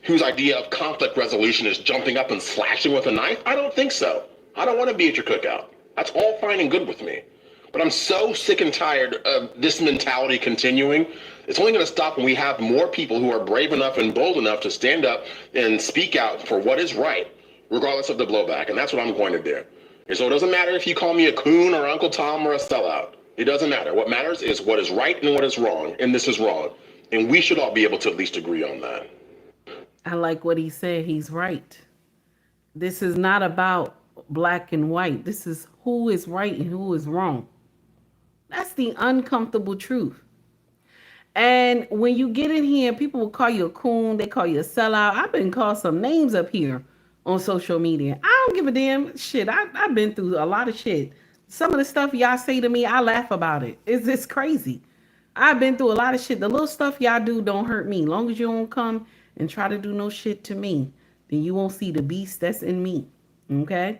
whose idea of conflict resolution is jumping up and slashing with a knife? I don't think so. I don't want to be at your cookout. That's all fine and good with me. But I'm so sick and tired of this mentality continuing. It's only going to stop when we have more people who are brave enough and bold enough to stand up and speak out for what is right, regardless of the blowback. And that's what I'm going to do. And so it doesn't matter if you call me a coon or Uncle Tom or a sellout. It doesn't matter. What matters is what is right and what is wrong. And this is wrong. And we should all be able to at least agree on that. I like what he said. He's right. This is not about black and white. This is who is right and who is wrong. That's the uncomfortable truth. And when you get in here, people will call you a coon. They call you a sellout. I've been called some names up here on social media. I don't give a damn shit. I've been through a lot of shit. Some of the stuff y'all say to me, I laugh about it. It's just crazy. I've been through a lot of shit. The little stuff y'all do don't hurt me. Long as you don't come and try to do no shit to me, then you won't see the beast that's in me. Okay?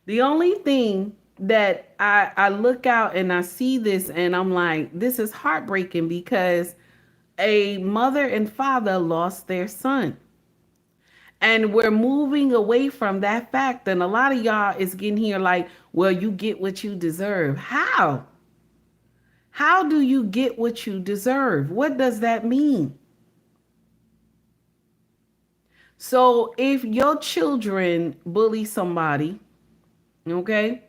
The only thing that I look out and I see this and I'm like, this is heartbreaking because a mother and father lost their son. And we're moving away from that fact. And a lot of y'all is getting here like, well, you get what you deserve. How? How do you get what you deserve? What does that mean? So if your children bully somebody, okay,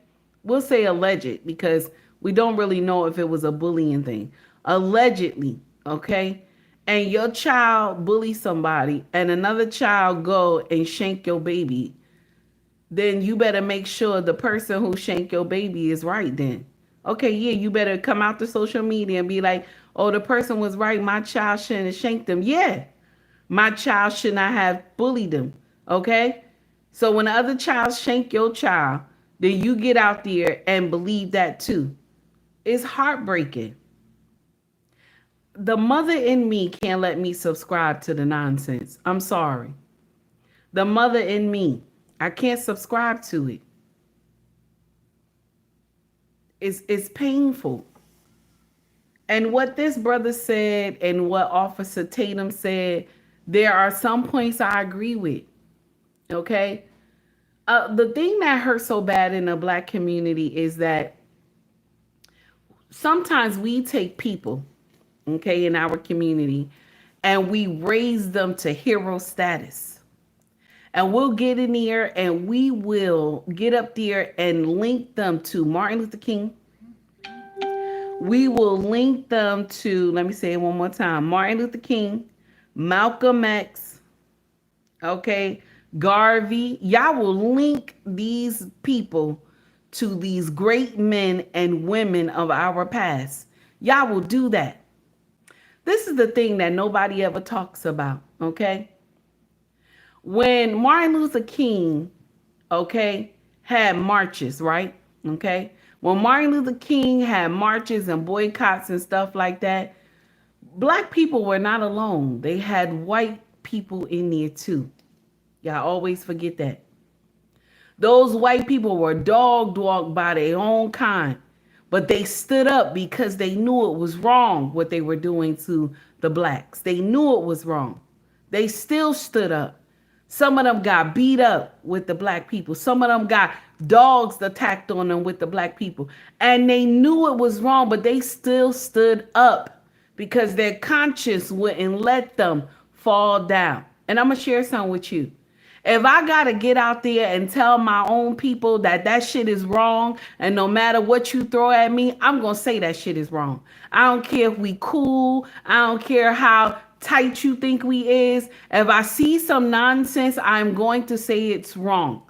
we'll say alleged because we don't really know if it was a bullying thing. Allegedly, okay? And your child bully somebody and another child go and shank your baby, then you better make sure the person who shanked your baby is right then. Okay, yeah, you better come out to social media and be like, oh, the person was right. My child shouldn't have shanked them. Yeah, my child should not have bullied them. Okay? So when the other child shank your child, then you get out there and believe that too. It's heartbreaking. The mother in me can't let me subscribe to the nonsense. I'm sorry. The mother in me, I can't subscribe to it. It's painful. And what this brother said and what Officer Tatum said, there are some points I agree with. Okay? The thing that hurts so bad in the black community is that sometimes we take people, okay, in our community, and we raise them to hero status. And we'll get in there and we will get up there and link them to Martin Luther King. We will link them to, let me say it one more time, Martin Luther King, Malcolm X, okay, Garvey. Y'all will link these people to these great men and women of our past. Y'all will do that. This is the thing that nobody ever talks about, okay? When Martin Luther King, okay, had marches, right? Okay? When Martin Luther King had marches and boycotts and stuff like that, black people were not alone. They had white people in there too. Y'all always forget that. Those white people were dog-walked by their own kind, but they stood up because they knew it was wrong what they were doing to the blacks. They knew it was wrong. They still stood up. Some of them got beat up with the black people. Some of them got dogs attacked on them with the black people. And they knew it was wrong, but they still stood up because their conscience wouldn't let them fall down. And I'm going to share something with you. If I got to get out there and tell my own people that that shit is wrong, and no matter what you throw at me, I'm going to say that shit is wrong. I don't care if we cool. I don't care how tight you think we is. If I see some nonsense, I'm going to say it's wrong.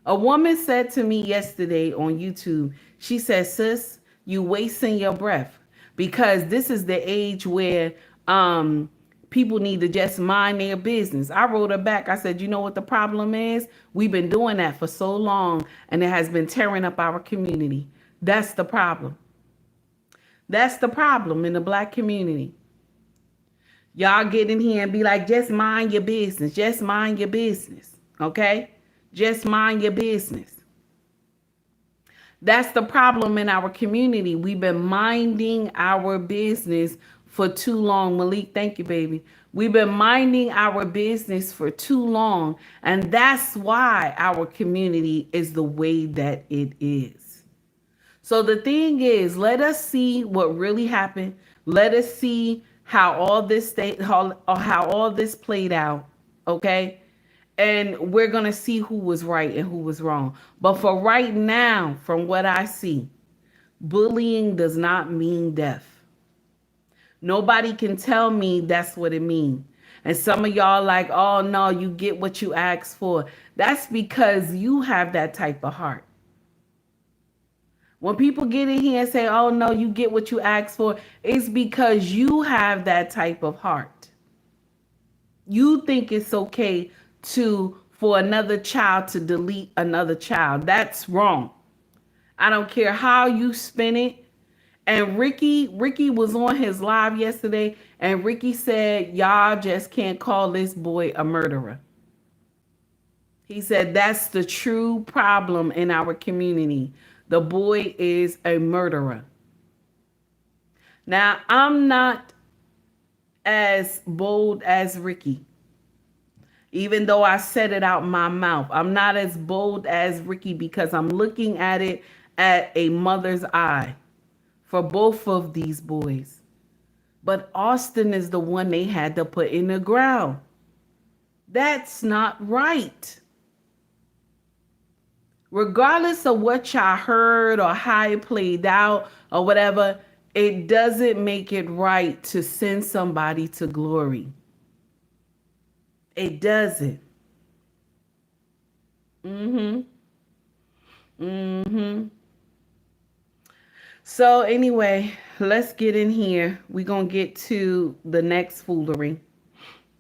A woman said to me yesterday on YouTube, she said, sis, you wasting your breath because this is the age where people need to just mind their business. I wrote her back. I said, you know what the problem is? We've been doing that for so long and it has been tearing up our community. That's the problem. That's the problem in the black community. Y'all get in here and be like, just mind your business. Just mind your business. Okay? Just mind your business. That's the problem in our community. We've been minding our business for too long. Malik, thank you, baby. We've been minding our business for too long. And that's why our community is the way that it is. So the thing is, let us see what really happened. Let us see how all this how all this played out. Okay? And we're going to see who was right and who was wrong. But for right now, from what I see, bullying does not mean death. Nobody can tell me that's what it means. And some of y'all like, oh no, you get what you ask for. That's because you have that type of heart. When people get in here and say, oh no, you get what you ask for, it's because you have that type of heart. You think it's okay for another child to delete another child. That's wrong. I don't care how you spin it. And Ricky was on his live yesterday, and Ricky said, y'all just can't call this boy a murderer. He said that's the true problem in our community. The boy is a murderer. Now, I'm not as bold as Ricky. Even though I said it out my mouth, I'm not as bold as Ricky because I'm looking at it at a mother's eye for both of these boys. But Austin is the one they had to put in the ground. That's not right. Regardless of what y'all heard or how it played out or whatever, it doesn't make it right to send somebody to glory. It doesn't. So anyway, let's get in here. We're going to get to the next foolery.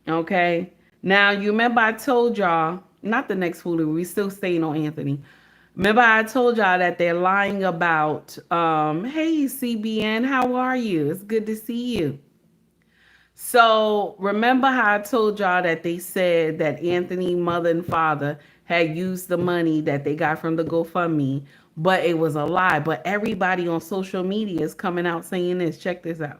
Okay. Now, you remember I told y'all, not the next foolery, we still staying on Anthony. Remember I told y'all that they're lying about, hey, CBN, how are you? It's good to see you. So remember how I told y'all that they said that Anthony's mother and father had used the money that they got from the GoFundMe, but it was a lie. But everybody on social media is coming out saying this. Check this out.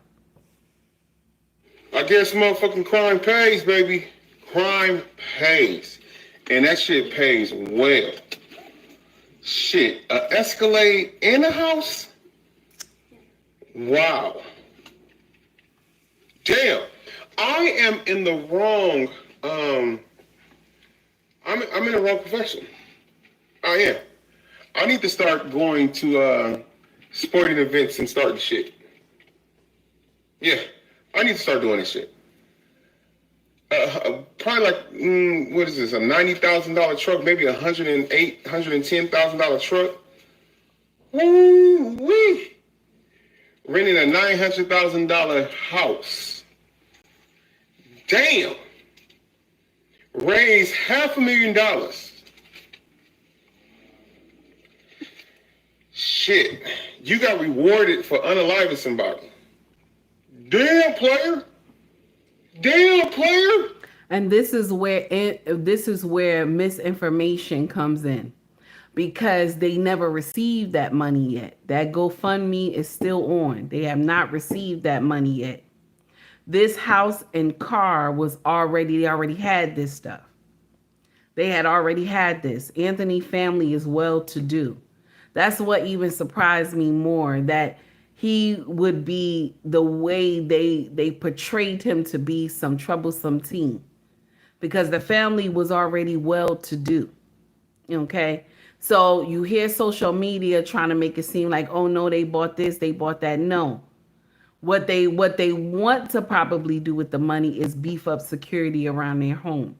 I guess motherfucking crime pays, baby. Crime pays. And that shit pays well. Shit, a Escalade in a house? Wow. Damn. I am in the wrong, I'm in the wrong profession. I am. I need to start going to sporting events and starting shit. Yeah, I need to start doing this shit. Probably like, what is this, a $90,000 truck, maybe $110,000 truck. Woo-wee. Renting a $900,000 house. Damn. Raise $500,000. Shit, you got rewarded for unaliving somebody. Damn, player. Damn, player. And this is where misinformation comes in, because they never received that money yet. That GoFundMe is still on. They have not received that money yet. This house and car they already had this stuff. They had already had this. Anthony family is well to do. That's what even surprised me more, that he would be the way they portrayed him to be, some troublesome teen, because the family was already well to do. Okay. So you hear social media trying to make it seem like, oh no, they bought this, they bought that. No. What they want to probably do with the money is beef up security around their home.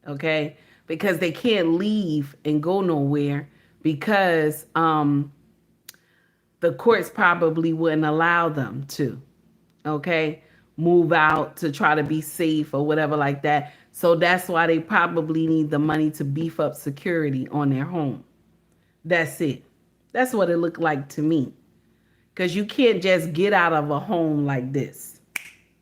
Okay? Because they can't leave and go nowhere, because the courts probably wouldn't allow them to. Okay? Move out to try to be safe or whatever like that. So that's why they probably need the money to beef up security on their home. That's it. That's what it looked like to me. Because you can't just get out of a home like this.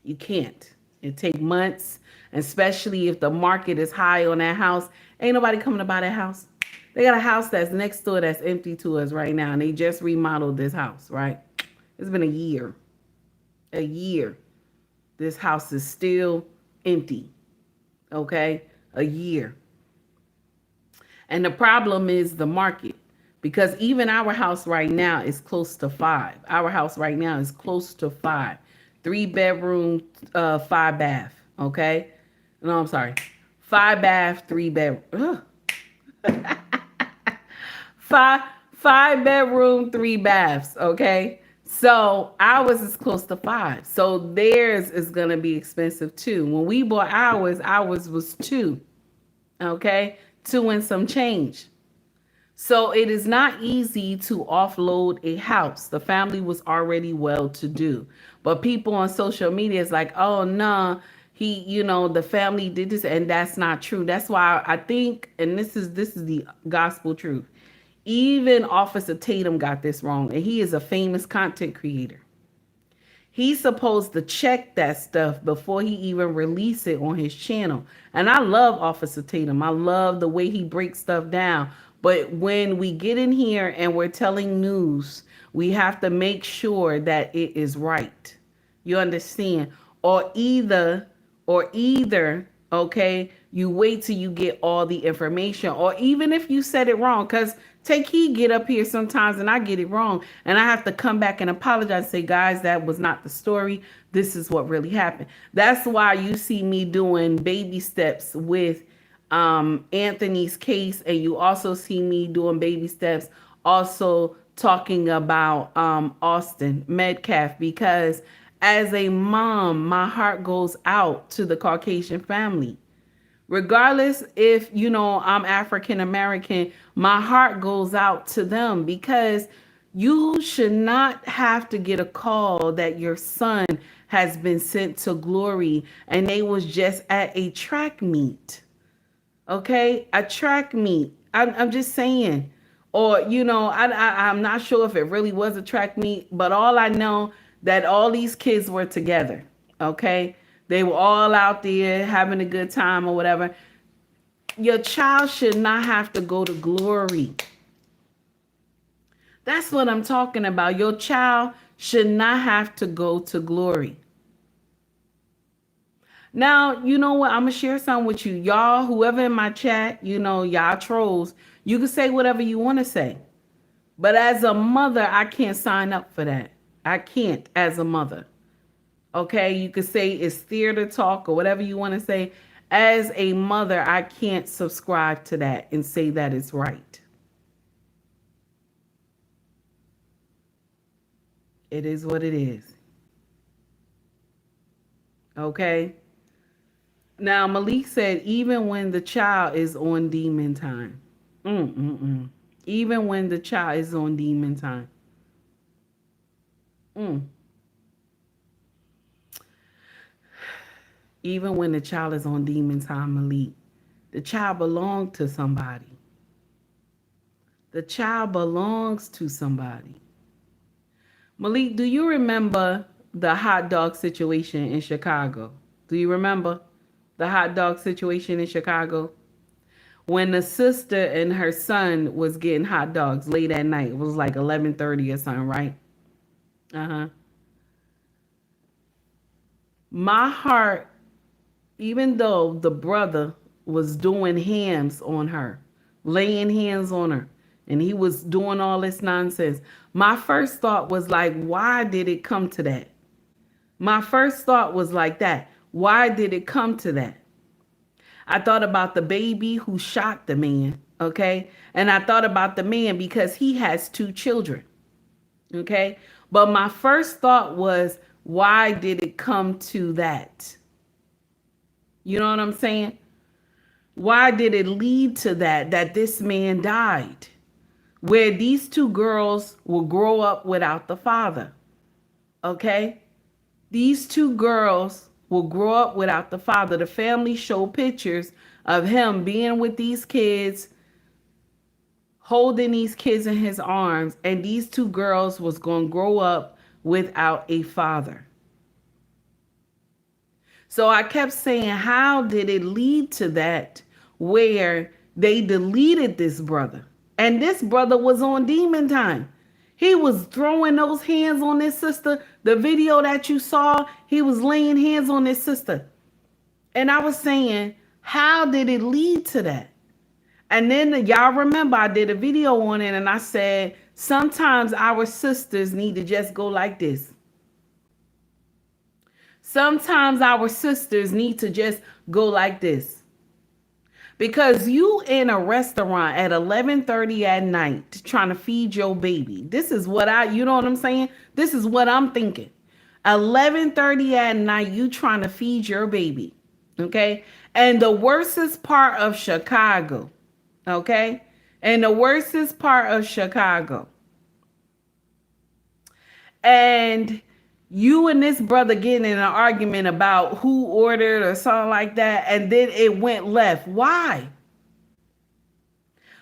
You can't. It takes months, especially if the market is high on that house. Ain't nobody coming to buy that house. They got a house that's next door that's empty to us right now, and they just remodeled this house, right? It's been a year. A year. This house is still empty. Okay? A year. And the problem is the market. Because even our house right now is close to 5. Our house right now is close to 5. 3 bedroom, 5 bath. Okay? No, I'm sorry. 5 bath, 3 bedroom. Five bedroom, 3 baths. Okay? So ours is close to 5. So theirs is going to be expensive too. When we bought ours was 2. Okay? 2 and some change. So it is not easy to offload a house. The family was already well to do. But people on social media is like, oh no, the family did this, and that's not true. That's why I think, and this is the gospel truth. Even Officer Tatum got this wrong, and he is a famous content creator. He's supposed to check that stuff before he even release it on his channel. And I love Officer Tatum. I love the way he breaks stuff down. But when we get in here and we're telling news, we have to make sure that it is right. You understand? Or either, okay, you wait till you get all the information. Or even if you said it wrong, because take heed, get up here sometimes and I get it wrong. And I have to come back and apologize and say, guys, that was not the story. This is what really happened. That's why you see me doing baby steps with Anthony's case, and you also see me doing baby steps also talking about Austin Metcalf, because as a mom, my heart goes out to the Caucasian family. Regardless if, I'm African American, my heart goes out to them, because you should not have to get a call that your son has been sent to glory and they was just at a track meet. Okay, a track meet. I'm just saying. Or, I'm not sure if it really was a track meet, but all I know that all these kids were together. Okay, they were all out there having a good time or whatever. Your child should not have to go to glory. That's what I'm talking about. Your child should not have to go to glory. Now, you know what? I'm going to share something with you. Y'all, whoever in my chat, y'all trolls, you can say whatever you want to say. But as a mother, I can't sign up for that. I can't as a mother. Okay? You could say it's theater talk or whatever you want to say. As a mother, I can't subscribe to that and say that it's right. It is what it is. Okay? Now, Malik said, even when the child is on demon time. Even when the child is on demon time. Even when the child is on demon time, Malik, the child belongs to somebody. The child belongs to somebody. Malik, do you remember the hot dog situation in Chicago? Do you remember the hot dog situation in Chicago? When the sister and her son was getting hot dogs late at night. It was like 11:30 or something, right? My heart, even though the brother was doing hands on her, laying hands on her, and he was doing all this nonsense, my first thought was like, why did it come to that? My first thought was like that. Why did it come to that? I thought about the baby who shot the man, okay? And I thought about the man because he has 2 children, okay? But my first thought was, why did it come to that? You know what I'm saying? Why did it lead to that this man died? Where these 2 girls will grow up without the father, okay? These 2 girls will grow up without the father. The family showed pictures of him being with these kids, holding these kids in his arms, and these 2 girls was going to grow up without a father. So I kept saying, how did it lead to that where they deleted this brother? And this brother was on demon time. He was throwing those hands on his sister. The video that you saw, he was laying hands on his sister. And I was saying, how did it lead to that? And then y'all remember I did a video on it and I said, sometimes our sisters need to just go like this. Sometimes our sisters need to just go like this. Because you in a restaurant at 11:30 at night trying to feed your baby. This is what you know what I'm saying? This is what I'm thinking. 11:30 at night, you trying to feed your baby. Okay? And the worstest part of Chicago. Okay? And the worstest part of Chicago. And you and this brother getting in an argument about who ordered or something like that, and then it went left. Why?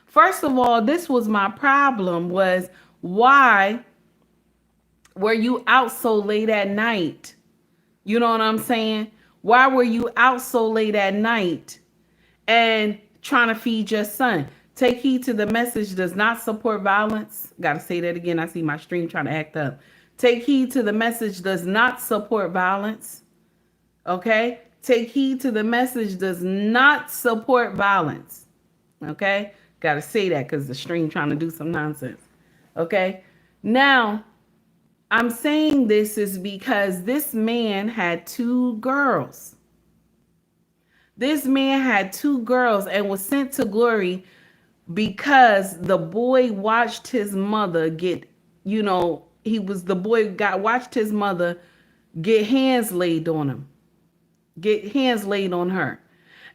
First of all, this was my problem, was why were you out so late at night? You know what I'm saying? Why were you out so late at night and trying to feed your son? Take heed to the message does not support violence. Got to say that again. I see my stream trying to act up. Take heed to the message does not support violence. Okay? Take heed to the message does not support violence. Okay? Got to say that because the stream trying to do some nonsense. Okay? Now, I'm saying this is because this man had 2 girls. This man had 2 girls and was sent to glory because the boy watched his mother get, watched his mother get hands laid on him. Get hands laid on her.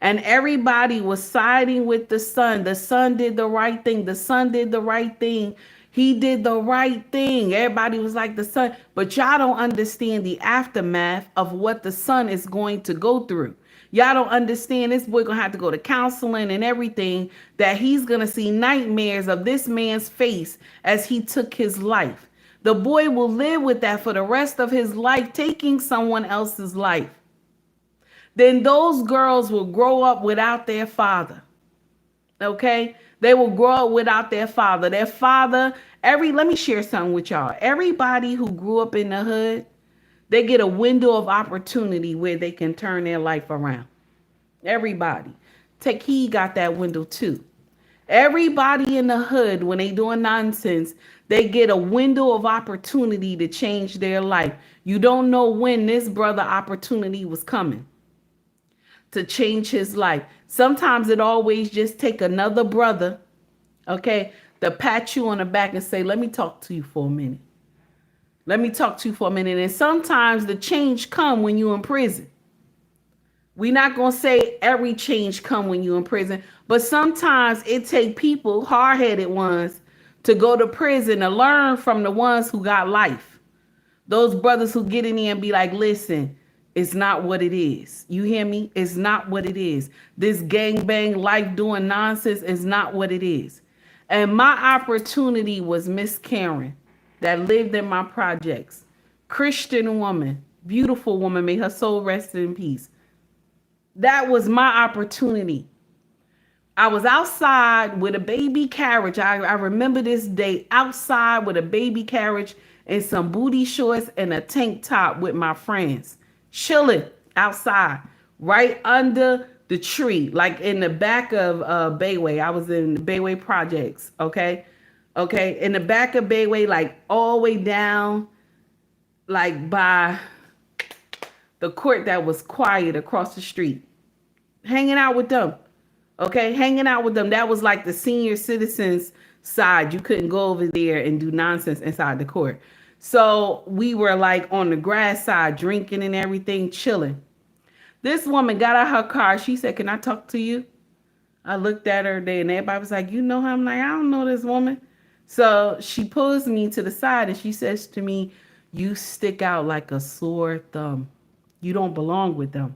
And everybody was siding with the son. The son did the right thing. The son did the right thing. He did the right thing. Everybody was like the son. But y'all don't understand the aftermath of what the son is going to go through. Y'all don't understand this boy gonna have to go to counseling and everything, that he's gonna see nightmares of this man's face as he took his life. The boy will live with that for the rest of his life, taking someone else's life. Then those girls will grow up without their father. Okay? They will grow up without their father. Their father, let me share something with y'all. Everybody who grew up in the hood, they get a window of opportunity where they can turn their life around. Everybody. Take heed, got that window too. Everybody in the hood, when they doing nonsense, they get a window of opportunity to change their life. You don't know when this brother opportunity was coming to change his life. Sometimes it always just take another brother, okay, to pat you on the back and say, let me talk to you for a minute. Let me talk to you for a minute. And sometimes the change come when you're in prison. We're not going to say every change come when you're in prison, but sometimes it take people, hard-headed ones, to go to prison to learn from the ones who got life. Those brothers who get in there and be like, listen, it's not what it is. You hear me? It's not what it is. This gangbang life doing nonsense is not what it is. And my opportunity was Miss Karen that lived in my projects. Christian woman, beautiful woman, may her soul rest in peace. That was my opportunity. I was outside with a baby carriage. I remember this day, outside with a baby carriage and some booty shorts and a tank top with my friends. Chilling outside, right under the tree, like in the back of Bayway. I was in the Bayway projects, okay? Okay, in the back of Bayway, like all the way down, like by the court that was quiet across the street. Hanging out with them, okay? Hanging out with them. That was like the senior citizens side. You couldn't go over there and do nonsense inside the court. So we were like on the grass side, drinking and everything, chilling. This woman got out her car. She said, can I talk to you? I looked at her there and everybody was like, you know her? I'm like, I don't know this woman. So she pulls me to the side and she says to me, you stick out like a sore thumb. You don't belong with them.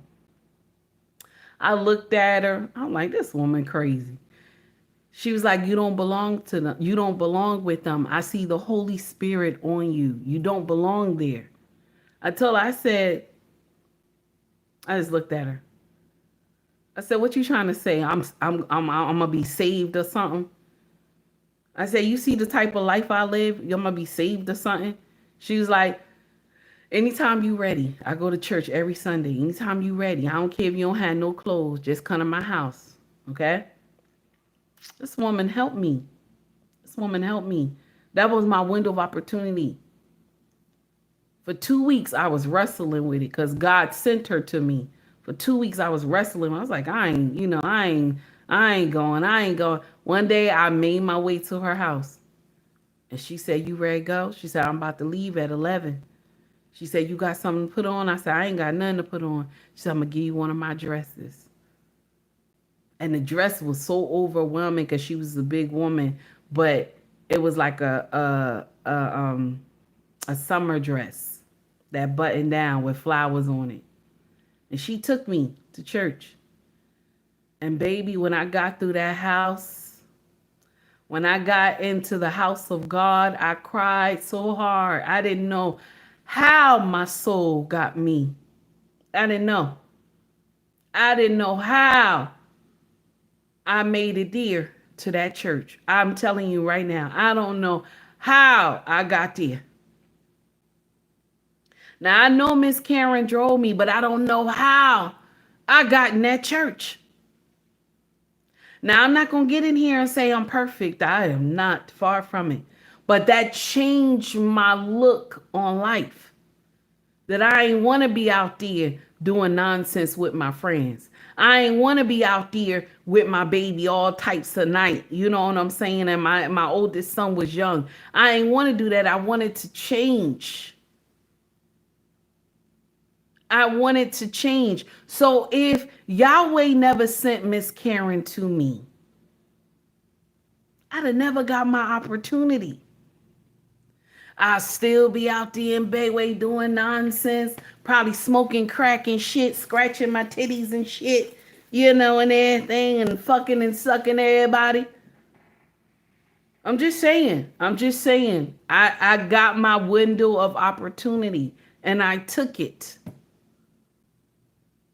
I looked at her. I'm like, this woman crazy. She was like, you don't belong to them. You don't belong with them. I see the Holy Spirit on you. You don't belong there. I told her, I just looked at her. I said, what you trying to say? I'm gonna be saved or something? I said, you see the type of life I live? You're gonna be saved or something? She was like, anytime you ready. I go to church every Sunday. Anytime you ready. I don't care if you don't have no clothes. Just come to my house. Okay? This woman helped me. This woman helped me. That was my window of opportunity. For 2 weeks, I was wrestling with it because God sent her to me. For 2 weeks, I was wrestling. I was like, I ain't going. One day, I made my way to her house. And she said, you ready to go? She said, I'm about to leave at 11. She said, you got something to put on? I said, I ain't got nothing to put on. She said, I'm going to give you one of my dresses. And the dress was so overwhelming because she was a big woman. But it was like a summer dress that buttoned down with flowers on it. And she took me to church. And baby, when I got through that house, when I got into the house of God, I cried so hard. I didn't know how my soul got me. I didn't know. I didn't know how I made it dear to that church. I'm telling you right now, I don't know how I got there. Now, I know Miss Karen drove me, but I don't know how I got in that church. Now, I'm not going to get in here and say I'm perfect. I am not, far from it. But that changed my look on life. That I ain't want to be out there doing nonsense with my friends. I ain't want to be out there with my baby all types of night. You know what I'm saying? And my oldest son was young. I ain't want to do that. I wanted to change. I wanted to change. So if Yahweh never sent Miss Karen to me, I'd have never got my opportunity. I'll still be out there in Bayway doing nonsense, probably smoking crack and shit, scratching my titties and shit, you know, and everything, and fucking and sucking everybody. I'm just saying. I got my window of opportunity and I took it.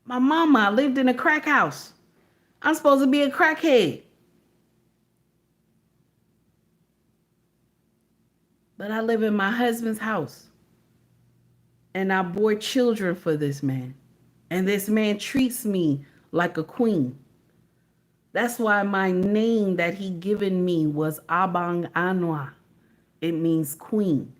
My mama lived in a crack house. I'm supposed to be a crackhead. But I live in my husband's house. And I bore children for this man. And this man treats me like a queen. That's why my name that he given me was Abang Anwa. It means queen.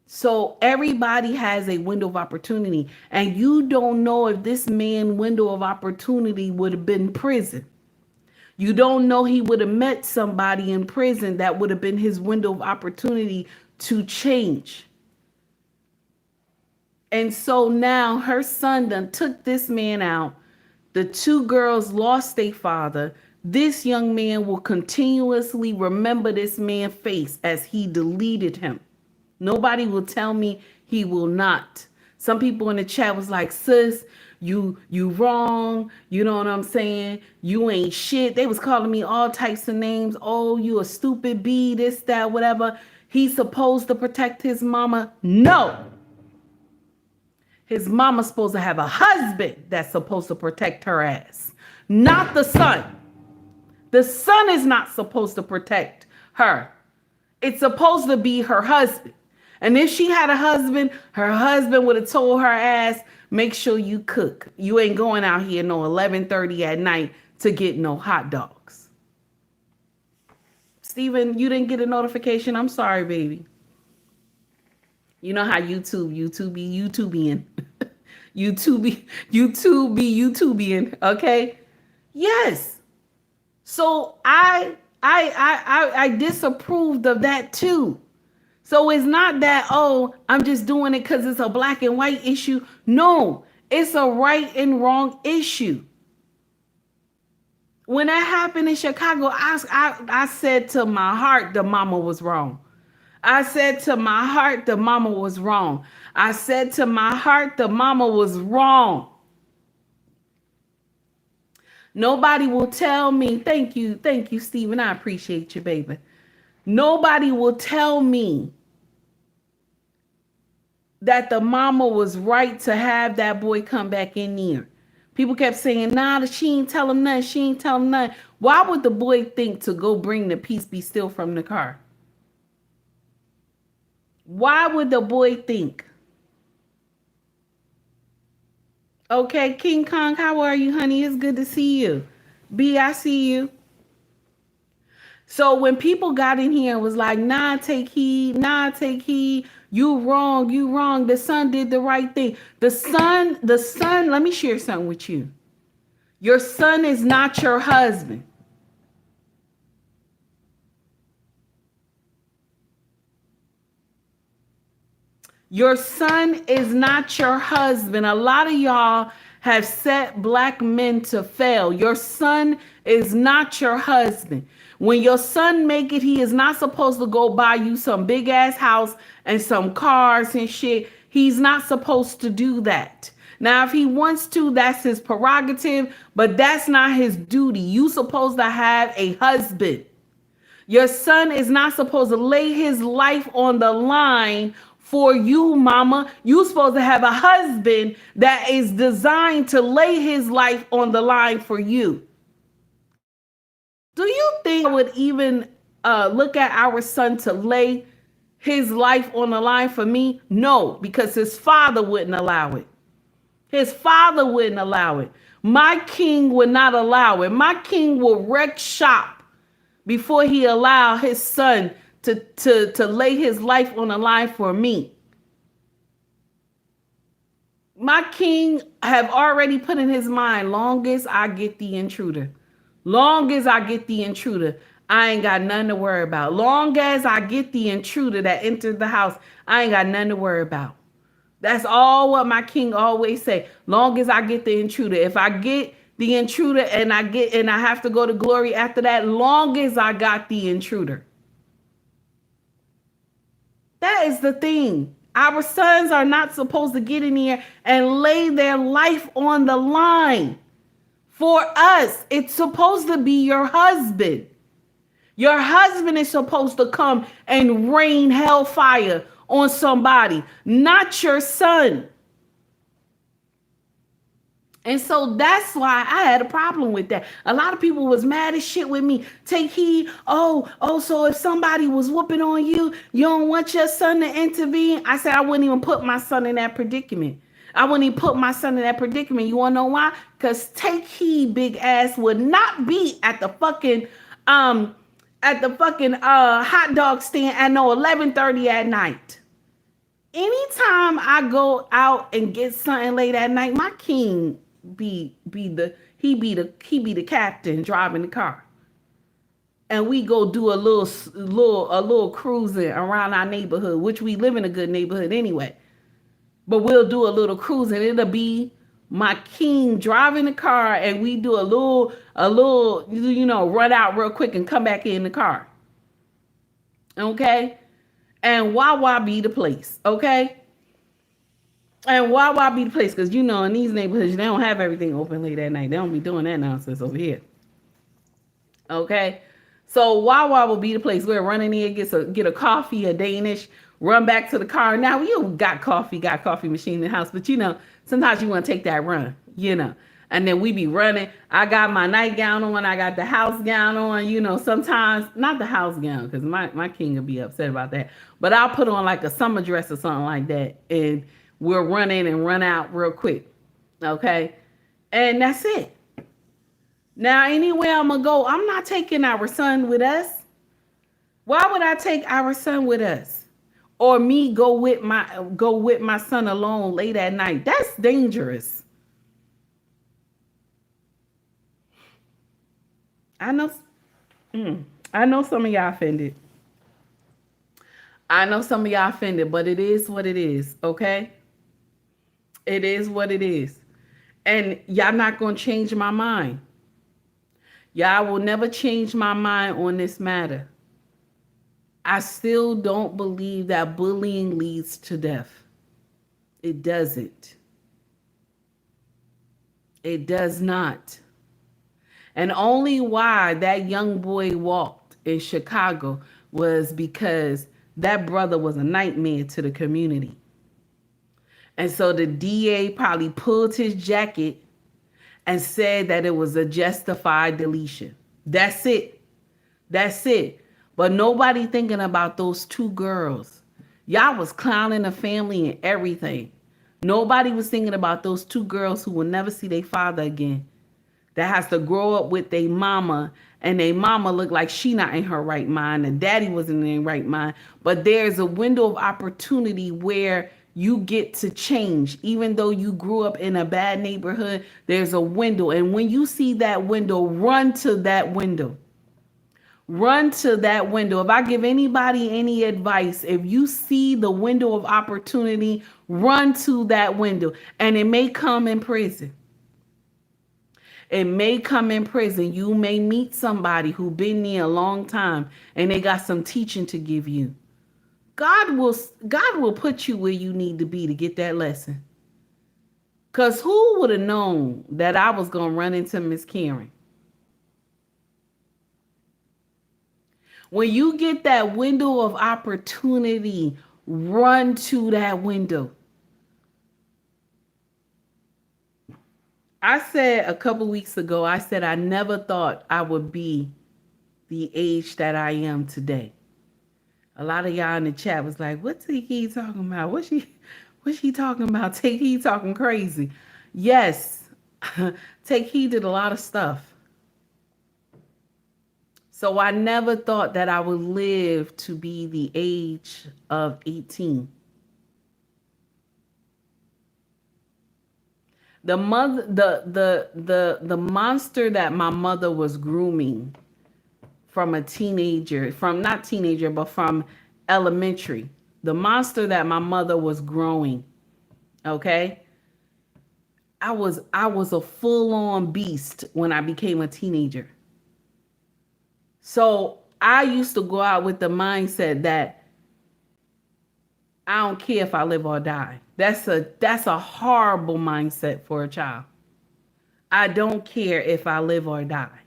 So everybody has a window of opportunity. And you don't know if this man's window of opportunity would have been prison. You don't know he would have met somebody in prison that would have been his window of opportunity to change. And so now her son done took this man out. The two girls lost their father. This young man will continuously remember this man's face as he deleted him. Nobody will tell me he will not. Some people in the chat was like, sis, you wrong. You know what I'm saying? You ain't shit. They was calling me all types of names. Oh, you a stupid bee, this, that, whatever. He's supposed to protect his mama. No. His mama's supposed to have a husband that's supposed to protect her ass. Not the son. The son is not supposed to protect her. It's supposed to be her husband. And if she had a husband, her husband would have told her ass, make sure you cook. You ain't going out here no 11:30 at night to get no hot dogs. Steven, you didn't get a notification. I'm sorry, baby. You know how YouTube be YouTubian. YouTube be YouTubian, okay? Yes. So I disapproved of that too. So it's not that, oh, I'm just doing it because it's a black and white issue. No, it's a right and wrong issue. When that happened in Chicago, I said to my heart, the mama was wrong. I said to my heart, the mama was wrong. I said to my heart, the mama was wrong. Nobody will tell me, thank you, Stephen. I appreciate you, baby. Nobody will tell me that the mama was right to have that boy come back in there. People kept saying, nah, she ain't tell him nothing. She ain't tell him nothing. Why would the boy think to go bring the piece be still from the car? Why would the boy think? Okay, King Kong, how are you, honey? It's good to see you. B, I see you. So when people got in here and was like, nah, take heed, you wrong. The son did the right thing. The son, let me share something with you. Your son is not your husband. Your son is not your husband. A lot of y'all have set black men to fail. Your son is not your husband. When your son make it, he is not supposed to go buy you some big ass house and some cars and shit. He's not supposed to do that. Now, if he wants to, that's his prerogative, but that's not his duty. You supposed to have a husband. Your son is not supposed to lay his life on the line for you, mama. You supposed to have a husband that is designed to lay his life on the line for you. Do you think I would even look at our son to lay his life on the line for me? No, because his father wouldn't allow it. His father wouldn't allow it. My king would not allow it. My king will wreck shop before he allow his son to lay his life on the line for me. My king have already put in his mind, long as I get the intruder. Long as I get the intruder, I ain't got nothing to worry about. Long as I get the intruder that entered the house, I ain't got nothing to worry about. That's all what my king always say. Long as I get the intruder. If I get the intruder and I have to go to glory after that, long as I got the intruder. That is the thing. Our sons are not supposed to get in here and lay their life on the line. For us, it's supposed to be your husband. Your husband is supposed to come and rain hellfire on somebody, not your son. And so that's why I had a problem with that. A lot of people was mad as shit with me. Take heed. Oh, so if somebody was whooping on you, you don't want your son to intervene? I said I wouldn't even put my son in that predicament. I wouldn't even put my son in that predicament. You want to know why? Because take heed, big ass, would not be at the fucking hot dog stand at no 11:30 at night. Anytime I go out and get something late at night, my king be the captain driving the car. And we go do a little cruising around our neighborhood, which we live in a good neighborhood anyway. But we'll do a little cruising. It'll be my king driving the car, and we do a little, run out real quick and come back in the car. Okay? And Wawa be the place, okay? And Wawa be the place, because in these neighborhoods, they don't have everything open late at night. They don't be doing that nonsense over here. Okay? So Wawa will be the place. We're running in, get a coffee, a Danish, run back to the car. Now, you got coffee machine in the house, but sometimes you want to take that run, And then we be running. I got my nightgown on. I got the house gown on. Sometimes, not the house gown, because my king will be upset about that. But I'll put on like a summer dress or something like that. And we'll run in and run out real quick. Okay? And that's it. Now, anywhere I'm going to go, I'm not taking our son with us. Why would I take our son with us? Or me go with my son alone late at night? That's dangerous. I know some of y'all offended. But it is what it is, okay? It is what it is. And y'all not going to change my mind. Y'all will never change my mind on this matter. I still don't believe that bullying leads to death. It doesn't. It does not. And only why that young boy walked in Chicago was because that brother was a nightmare to the community. And so the DA probably pulled his jacket and said that it was a justified deletion. That's it. That's it. But nobody thinking about those two girls. Y'all was clowning the family and everything. Nobody was thinking about those two girls who will never see their father again. that has to grow up with their mama, and their mama look like she not in her right mind, and daddy wasn't in their right mind. But there's a window of opportunity where you get to change. Even though you grew up in a bad neighborhood, there's a window. And when you see that window, run to that window. Run to that window. If I give anybody any advice, if you see the window of opportunity, run to that window. And it may come in prison. It may come in prison. You may meet somebody who been there a long time and they got some teaching to give you. God will put you where you need to be to get that lesson. Because who would have known that I was going to run into Miss Karen? When you get that window of opportunity, run to that window. I said a couple weeks ago, I said I never thought I would be the age that I am today. A lot of y'all in the chat was like, what's he talking about? What's she talking about? Take Heed talking crazy. Yes, Take Heed did a lot of stuff. So I never thought that I would live to be the age of 18. The monster that my mother was grooming from a teenager, from elementary, the monster that my mother was growing, okay? I was a full-on beast when I became a teenager. So I used to go out with the mindset that I don't care if I live or die. That's a horrible mindset for a child. I don't care if I live or die.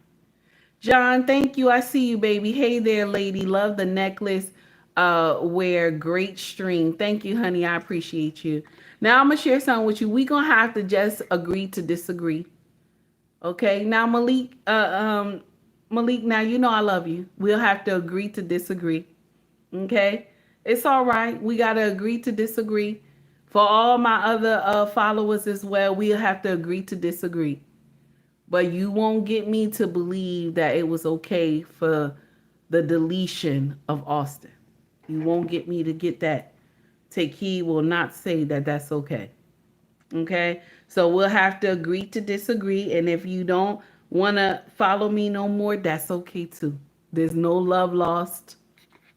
John, thank you. I see you, baby. Hey there, lady. Love the necklace. Wear great stream. Thank you, honey. I appreciate you. Now I'm gonna share something with you. We're gonna have to just agree to disagree. Okay. Now Malik, Malik, now you know I love you. We'll have to agree to disagree. Okay? It's all right. We got to agree to disagree. For all my other followers as well, we'll have to agree to disagree. But you won't get me to believe that it was okay for the deletion of Austin. You won't get me to get that. Take Heed will not say that that's okay. Okay? So we'll have to agree to disagree. And if you don't want to follow me no more, that's okay too. There's no love lost.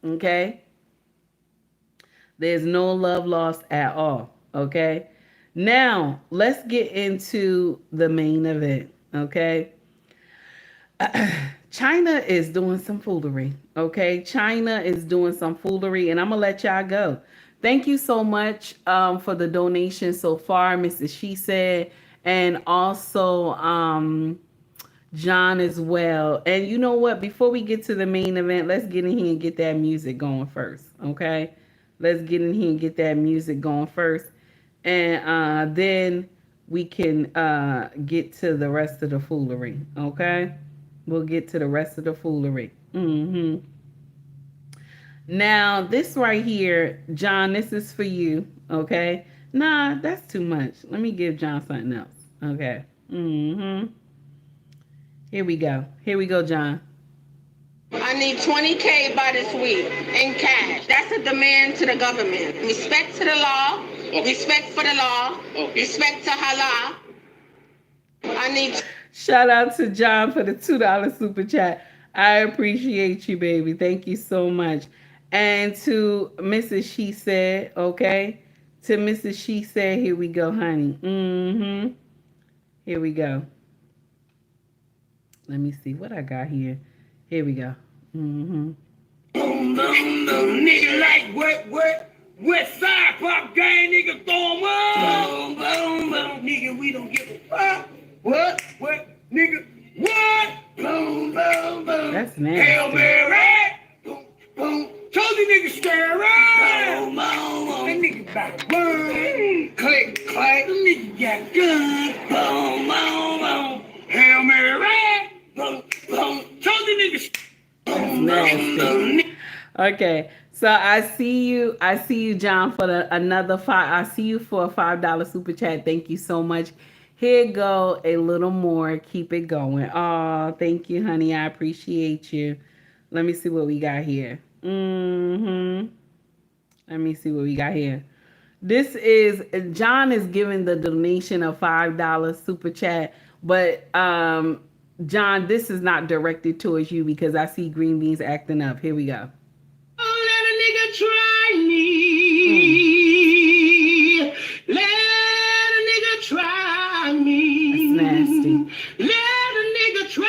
Okay? There's no love lost at all. Okay? Now, let's get into the main event. Okay? China is doing some foolery. Okay? China is doing some foolery, and I'm going to let y'all go. Thank you so much for the donation so far, Mrs. She Said, and also John as well. And you know what? Before we get to the main event, let's get in here and get that music going first. Okay? Let's get in here and get that music going first. And then we can get to the rest of the foolery. Okay? We'll get to the rest of the foolery. Mm-hmm. Now, this right here, John, this is for you. Okay? Nah, that's too much. Let me give John something else. Okay? Mm-hmm. Here we go. Here we go, John. I need 20K by this week in cash. That's a demand to the government. Respect to the law. Okay. Respect for the law. Okay. Respect to Allah. I need... Shout out to John for the $2 super chat. I appreciate you, baby. Thank you so much. And to Mrs. She Said, okay? To Mrs. She Said, here we go, honey. Mm-hmm. Here we go. Let me see what I got here. Here we go. Mm-hmm. Boom, boom, boom, nigga like what? West side pop gang, nigga, throw 'em up. Boom, boom, boom, nigga, we don't give a fuck. What, nigga, what? Boom, boom, boom. That's nasty. Hail Mary, boom, boom. Told you niggas stare around. Boom, boom, boom. That nigga about to run. Click, clack, the nigga got guns. Boom, boom, boom. Hail Mary, boom, boom. Told you niggas. Nasty. Okay, so I see you, John, for another $5. I see you for a $5 super chat. Thank you so much. Here go a little more. Keep it going. Oh, thank you, honey. I appreciate you. Let me see what we got here. Let me see what we got here. This is John is giving the donation of $5 super chat, but John, this is not directed towards you because I see green beans acting up. Here we go. Don't let a nigga try me. Let a nigga try me. That's nasty. Let a nigga try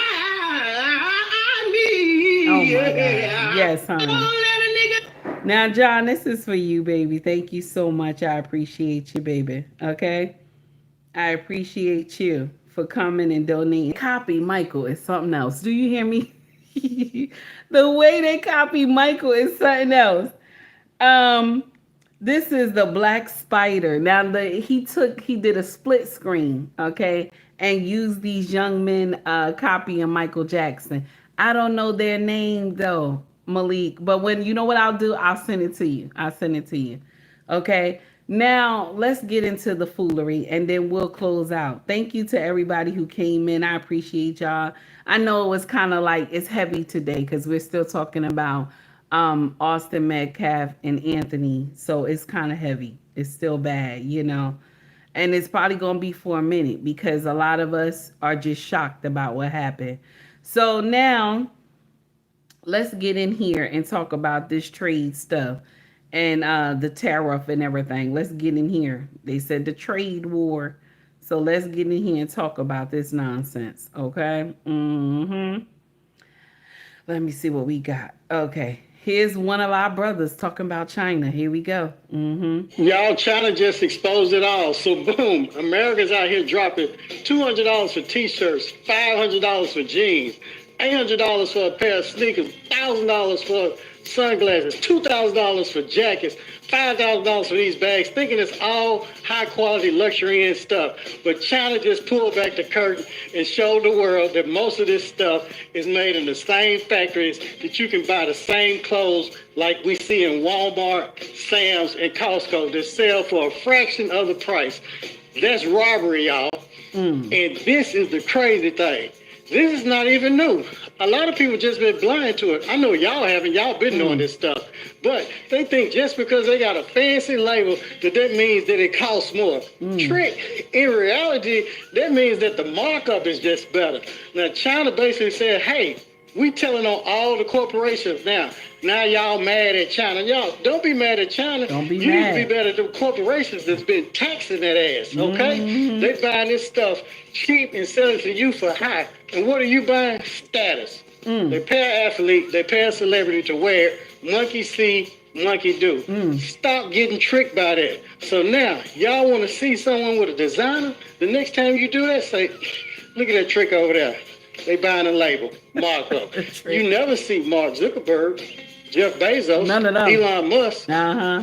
me. Oh my God. Yes, honey. Don't let a nigga. Now, John, this is for you, baby. Thank you so much. I appreciate you, baby. Okay? I appreciate you for coming and donating. Copy Michael is something else. Do you hear me? The way they copy Michael is something else. This is the Black Spider. Now he did a split screen, okay, and used these young men copying Michael Jackson. I don't know their name though, Malik, but when you know what I'll do, I'll send it to you. Okay. Now let's get into the foolery and then we'll close out. Thank you to everybody who came in. I appreciate y'all. I know it was kind of like it's heavy today because we're still talking about Austin Metcalf and Anthony. So it's kind of heavy. It's still bad, you know. And it's probably going to be for a minute because a lot of us are just shocked about what happened. So now let's get in here and talk about this trade stuff and the tariff and everything. Let's get in here. They said the trade war. So let's get in here and talk about this nonsense. Okay. Let me see what we got. Okay. Here's one of our brothers talking about China. Here we go. Y'all, China just exposed it all. So boom, America's out here dropping $200 for t-shirts, $500 for jeans, $800 for a pair of sneakers, $1,000 for sunglasses, $2,000 for jackets, $5,000 for these bags, thinking it's all high quality luxury and stuff. But China just pulled back the curtain and showed the world that most of this stuff is made in the same factories that you can buy the same clothes like we see in Walmart, Sam's, and Costco that sell for a fraction of the price. That's robbery, y'all. And this is the crazy thing. This is not even new. A lot of people just been blind to it. I know y'all haven't. Y'all been knowing this stuff. But they think just because they got a fancy label that means that it costs more. Trick. In reality, that means that the markup is just better. Now, China basically said, hey, we telling on all the corporations now. Now y'all mad at China. Y'all, don't be mad at China. Don't be you mad. need to be mad at the corporations that's been taxing that ass, okay? They buying this stuff cheap and selling to you for high. And what are you buying? Status. They pay an athlete, they pay a celebrity to wear it. Monkey see, monkey do. Stop getting tricked by that. So now, y'all want to see someone with a designer? The next time you do that, say, look at that trick over there. They buying a label, markup. You never see Mark Zuckerberg, Jeff Bezos, None of them. Elon Musk.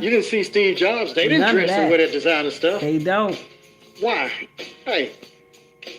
You didn't see Steve Jobs. They didn't None of dress that. and wear that designer stuff. They don't. Why? Hey,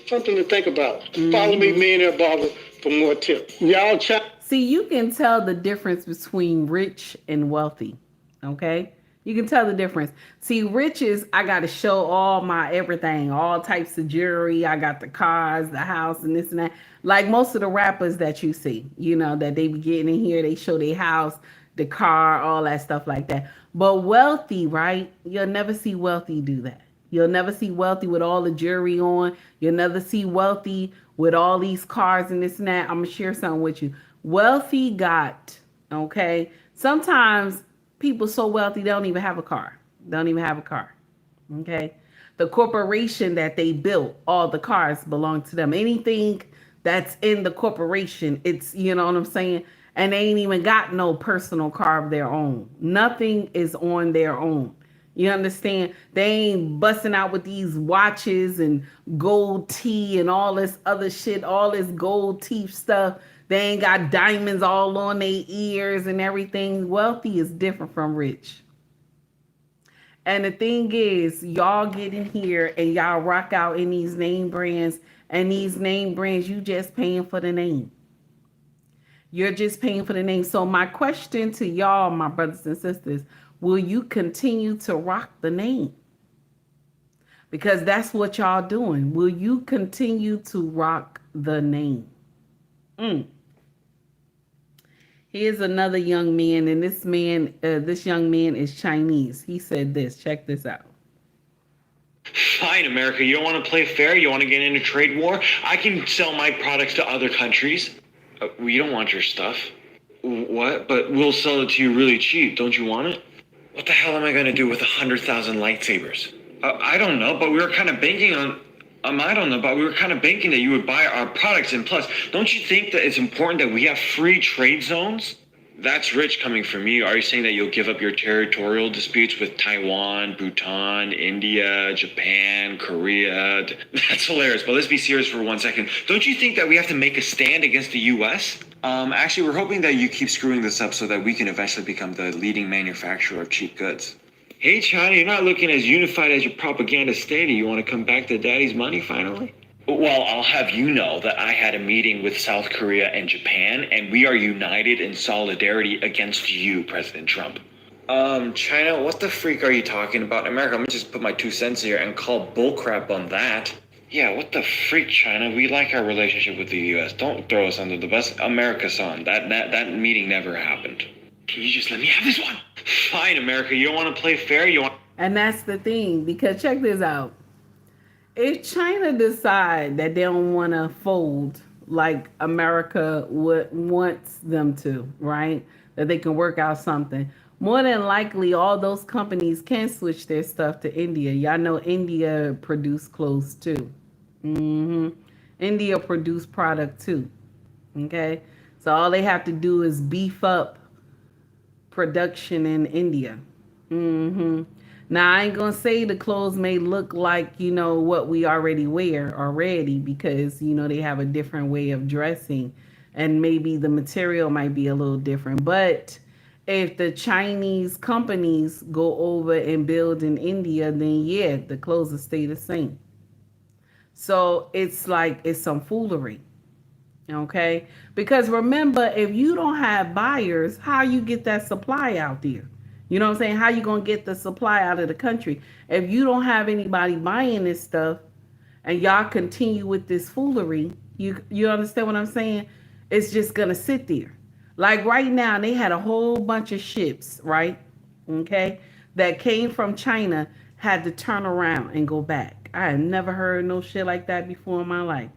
something to think about. Follow me, Millionaire Barber, for more tips. Y'all check. See, you can tell the difference between rich and wealthy. Okay? You can tell the difference. See, rich is, I got to show all my everything, all types of jewelry. I got the cars, the house, and this and that. Like most of the rappers that you see, you know, that they be getting in here, they show their house, the car, all that stuff like that. But wealthy, right? You'll never see wealthy do that. You'll never see wealthy with all the jewelry on. You'll never see wealthy with all these cars and this and that. I'm going to share something with you. Wealthy got, okay? Sometimes people so wealthy, they don't even have a car. They don't even have a car, okay? The corporation that they built, all the cars belong to them. Anything that's in the corporation, it's, you know what I'm saying? And they ain't even got no personal car of their own. Nothing is on their own. You understand? They ain't busting out with these watches and gold tea and all this other shit, all this gold teeth stuff. They ain't got diamonds all on their ears and everything. Wealthy is different from rich. And the thing is, y'all get in here and y'all rock out in these name brands. And these name brands, you just paying for the name. You're just paying for the name. So my question to y'all, my brothers and sisters, will you continue to rock the name? because that's what y'all doing. Will you continue to rock the name? Here's another young man, and this young man is Chinese. He said this. Check this out. Fine, America. You don't want to play fair? You want to get into trade war? I can sell my products to other countries. We don't want your stuff. What? But we'll sell it to you really cheap. Don't you want it? What the hell am I going to do with 100,000 lightsabers? I don't know, but we were kind of banking on... I don't know, but we were kind of banking that you would buy our products. And plus, don't you think that it's important that we have free trade zones? That's rich coming from you. Are you saying that you'll give up your territorial disputes with Taiwan, Bhutan, India, Japan, Korea? That's hilarious, but let's be serious for 1 second. Don't you think that we have to make a stand against the U.S.? Actually, we're hoping that you keep screwing this up so that we can eventually become the leading manufacturer of cheap goods. Hey, China, you're not looking as unified as your propaganda stated. You want to come back to daddy's money finally? Well, I'll have you know that I had a meeting with South Korea and Japan, and we are united in solidarity against you, President Trump. China, what the freak are you talking about? America, I'm gonna just put my 2 cents here and call bullcrap on that. Yeah, what the freak, China? We like our relationship with the U.S. Don't throw us under the bus. America, son, that meeting never happened. Can you just let me have this one? Fine, America, you don't want to play fair? And that's the thing, because check this out. If China decide that they don't want to fold like America wants them to, right? That they can work out something. More than likely, all those companies can switch their stuff to India. Y'all know India produce clothes too. India produce product too. Okay? So all they have to do is beef up production in India. Now, I ain't going to say the clothes may look like, what we already wear already, because, they have a different way of dressing and maybe the material might be a little different. But if the Chinese companies go over and build in India, then yeah, the clothes will stay the same. So it's like, it's some foolery. Okay? Because remember, if you don't have buyers, how you get that supply out there? You know what I'm saying? How you going to get the supply out of the country? If you don't have anybody buying this stuff and y'all continue with this foolery, you understand what I'm saying? It's just going to sit there. Like right now, they had a whole bunch of ships, right? Okay? That came from China, had to turn around and go back. I had never heard no shit like that before in my life.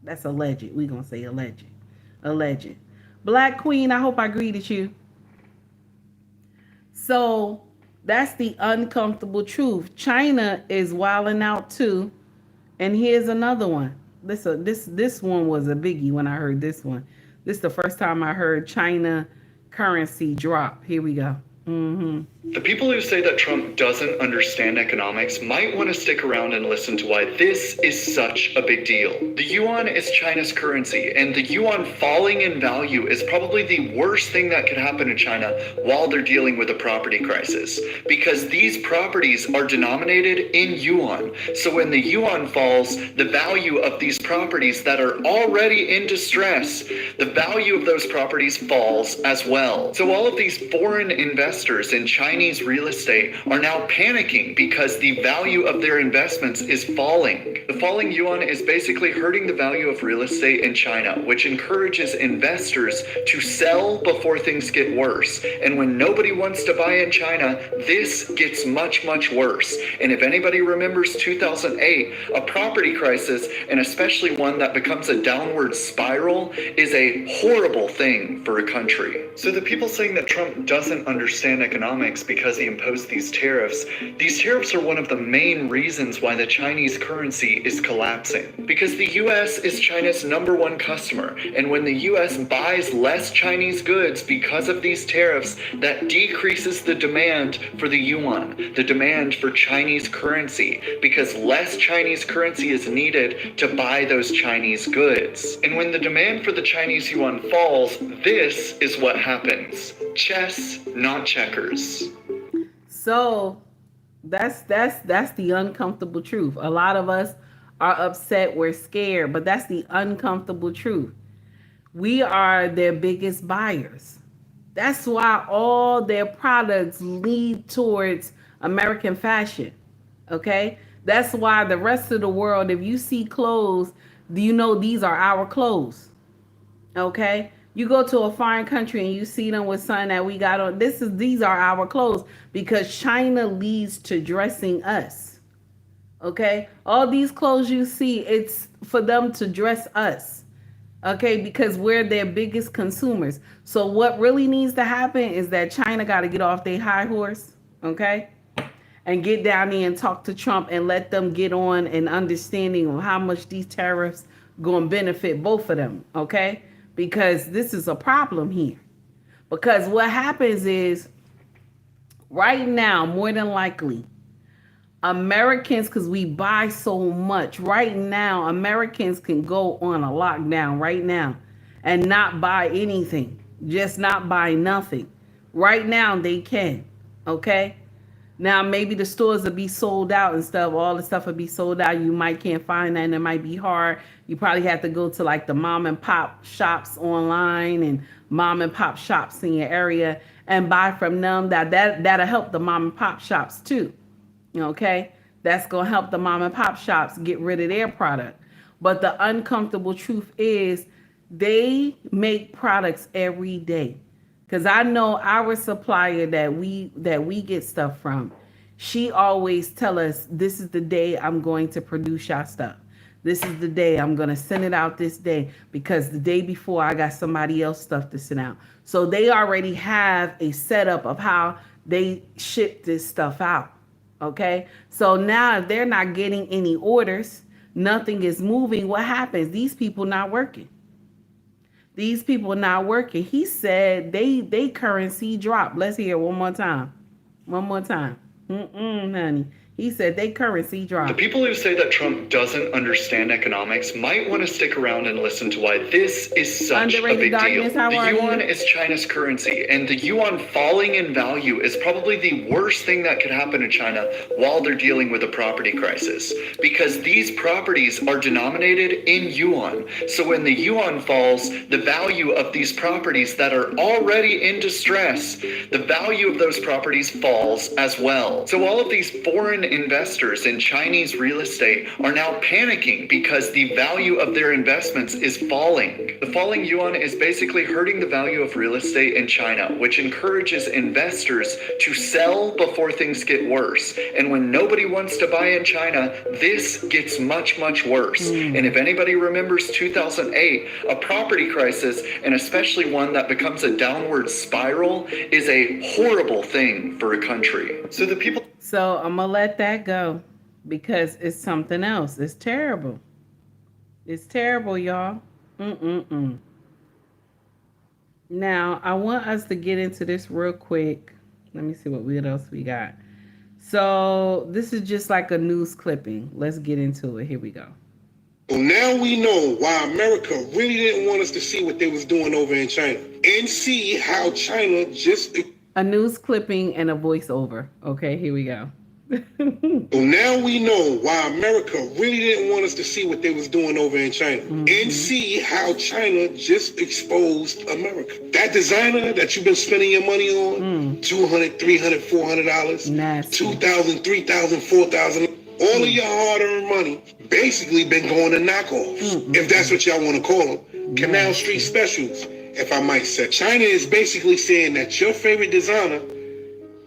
That's alleged. We going to say alleged. Alleged. Black Queen, I hope I greeted you. So that's the uncomfortable truth. China is wilding out too. And here's another one. This one was a biggie when I heard this one. This is the first time I heard China currency drop. Here we go. The people who say that Trump doesn't understand economics might want to stick around and listen to why this is such a big deal. The yuan is China's currency, and the yuan falling in value is probably the worst thing that could happen to China while they're dealing with a property crisis, because these properties are denominated in yuan. So when the yuan falls, the value of these properties that are already in distress, the value of those properties falls as well. So all of these foreign investors in Chinese real estate are now panicking because the value of their investments is falling. The falling yuan is basically hurting the value of real estate in China, which encourages investors to sell before things get worse. And when nobody wants to buy in China, this gets much, much worse. And if anybody remembers 2008, a property crisis, and especially one that becomes a downward spiral, is a horrible thing for a country. So the people saying that Trump doesn't understand economics because he imposed these tariffs are one of the main reasons why the Chinese currency is collapsing. Because the US is China's #1 customer, and when the US buys less Chinese goods because of these tariffs, that decreases the demand for the yuan, the demand for Chinese currency, because less Chinese currency is needed to buy those Chinese goods. And when the demand for the Chinese yuan falls, this is what happens. Chess, not checkers. So that's the uncomfortable truth. A lot of us are upset, we're scared, but that's the uncomfortable truth. We are their biggest buyers. That's why all their products lead towards American fashion. Okay? That's why the rest of the world, if you see clothes, do you know these are our clothes? Okay? You go to a foreign country and you see them with something that we got on. These are our clothes because China leads to dressing us. Okay? All these clothes you see, it's for them to dress us. Okay? Because we're their biggest consumers. So what really needs to happen is that China got to get off their high horse. Okay? And get down there and talk to Trump and let them get on an understanding of how much these tariffs going to benefit both of them, okay? Because this is a problem here. Because what happens is, right now, more than likely, Americans, because we buy so much, right now, Americans can go on a lockdown right now and not buy anything. Just not buy nothing. Right now, they can, okay? Now, maybe the stores will be sold out and stuff. All the stuff will be sold out. You might can't find that and it might be hard. You probably have to go to like the mom and pop shops online and mom and pop shops in your area and buy from them. That'll help the mom and pop shops too. Okay? That's going to help the mom and pop shops get rid of their product. But the uncomfortable truth is they make products every day. Because I know our supplier that we get stuff from, she always tell us, this is the day I'm going to produce your stuff. This is the day I'm going to send it out this day because the day before I got somebody else stuff to send out. So they already have a setup of how they ship this stuff out. Okay. So now if they're not getting any orders, nothing is moving. What happens? These people not working. These people not working. He said they currency dropped. Let's hear it one more time. One more time. Honey. He said they currency dropped. The people who say that Trump doesn't understand economics might want to stick around and listen to why this is such Underrated a big darkness, deal. how The are yuan you? is China's currency, and the yuan falling in value is probably the worst thing that could happen to China while they're dealing with a property crisis. Because these properties are denominated in yuan. So when the yuan falls, the value of these properties that are already in distress, the value of those properties falls as well. So all of these foreign investors in Chinese real estate are now panicking because the value of their investments is falling. The falling yuan is basically hurting the value of real estate in China, which encourages investors to sell before things get worse. And when nobody wants to buy in China, this gets much, much worse. And if anybody remembers 2008, a property crisis, and especially one that becomes a downward spiral, is a horrible thing for a country. So the people... So I'm going to let that go because it's something else. It's terrible. It's terrible, y'all. Now, I want us to get into this real quick. Let me see what else we got. So this is just like a news clipping. Let's get into it. Here we go. Well, now we know why America really didn't want us to see what they was doing over in China and see how China just... A news clipping and a voiceover. Okay, here we go. Well, now we know why America really didn't want us to see what they was doing over in China and see how China just exposed America. That designer that you've been spending your money on, $200, $300, $400, $2,000, $3,000, $4,000, all of your hard-earned money basically been going to knockoffs, if that's what y'all want to call them. Canal Street specials, if I might say. China is basically saying that your favorite designer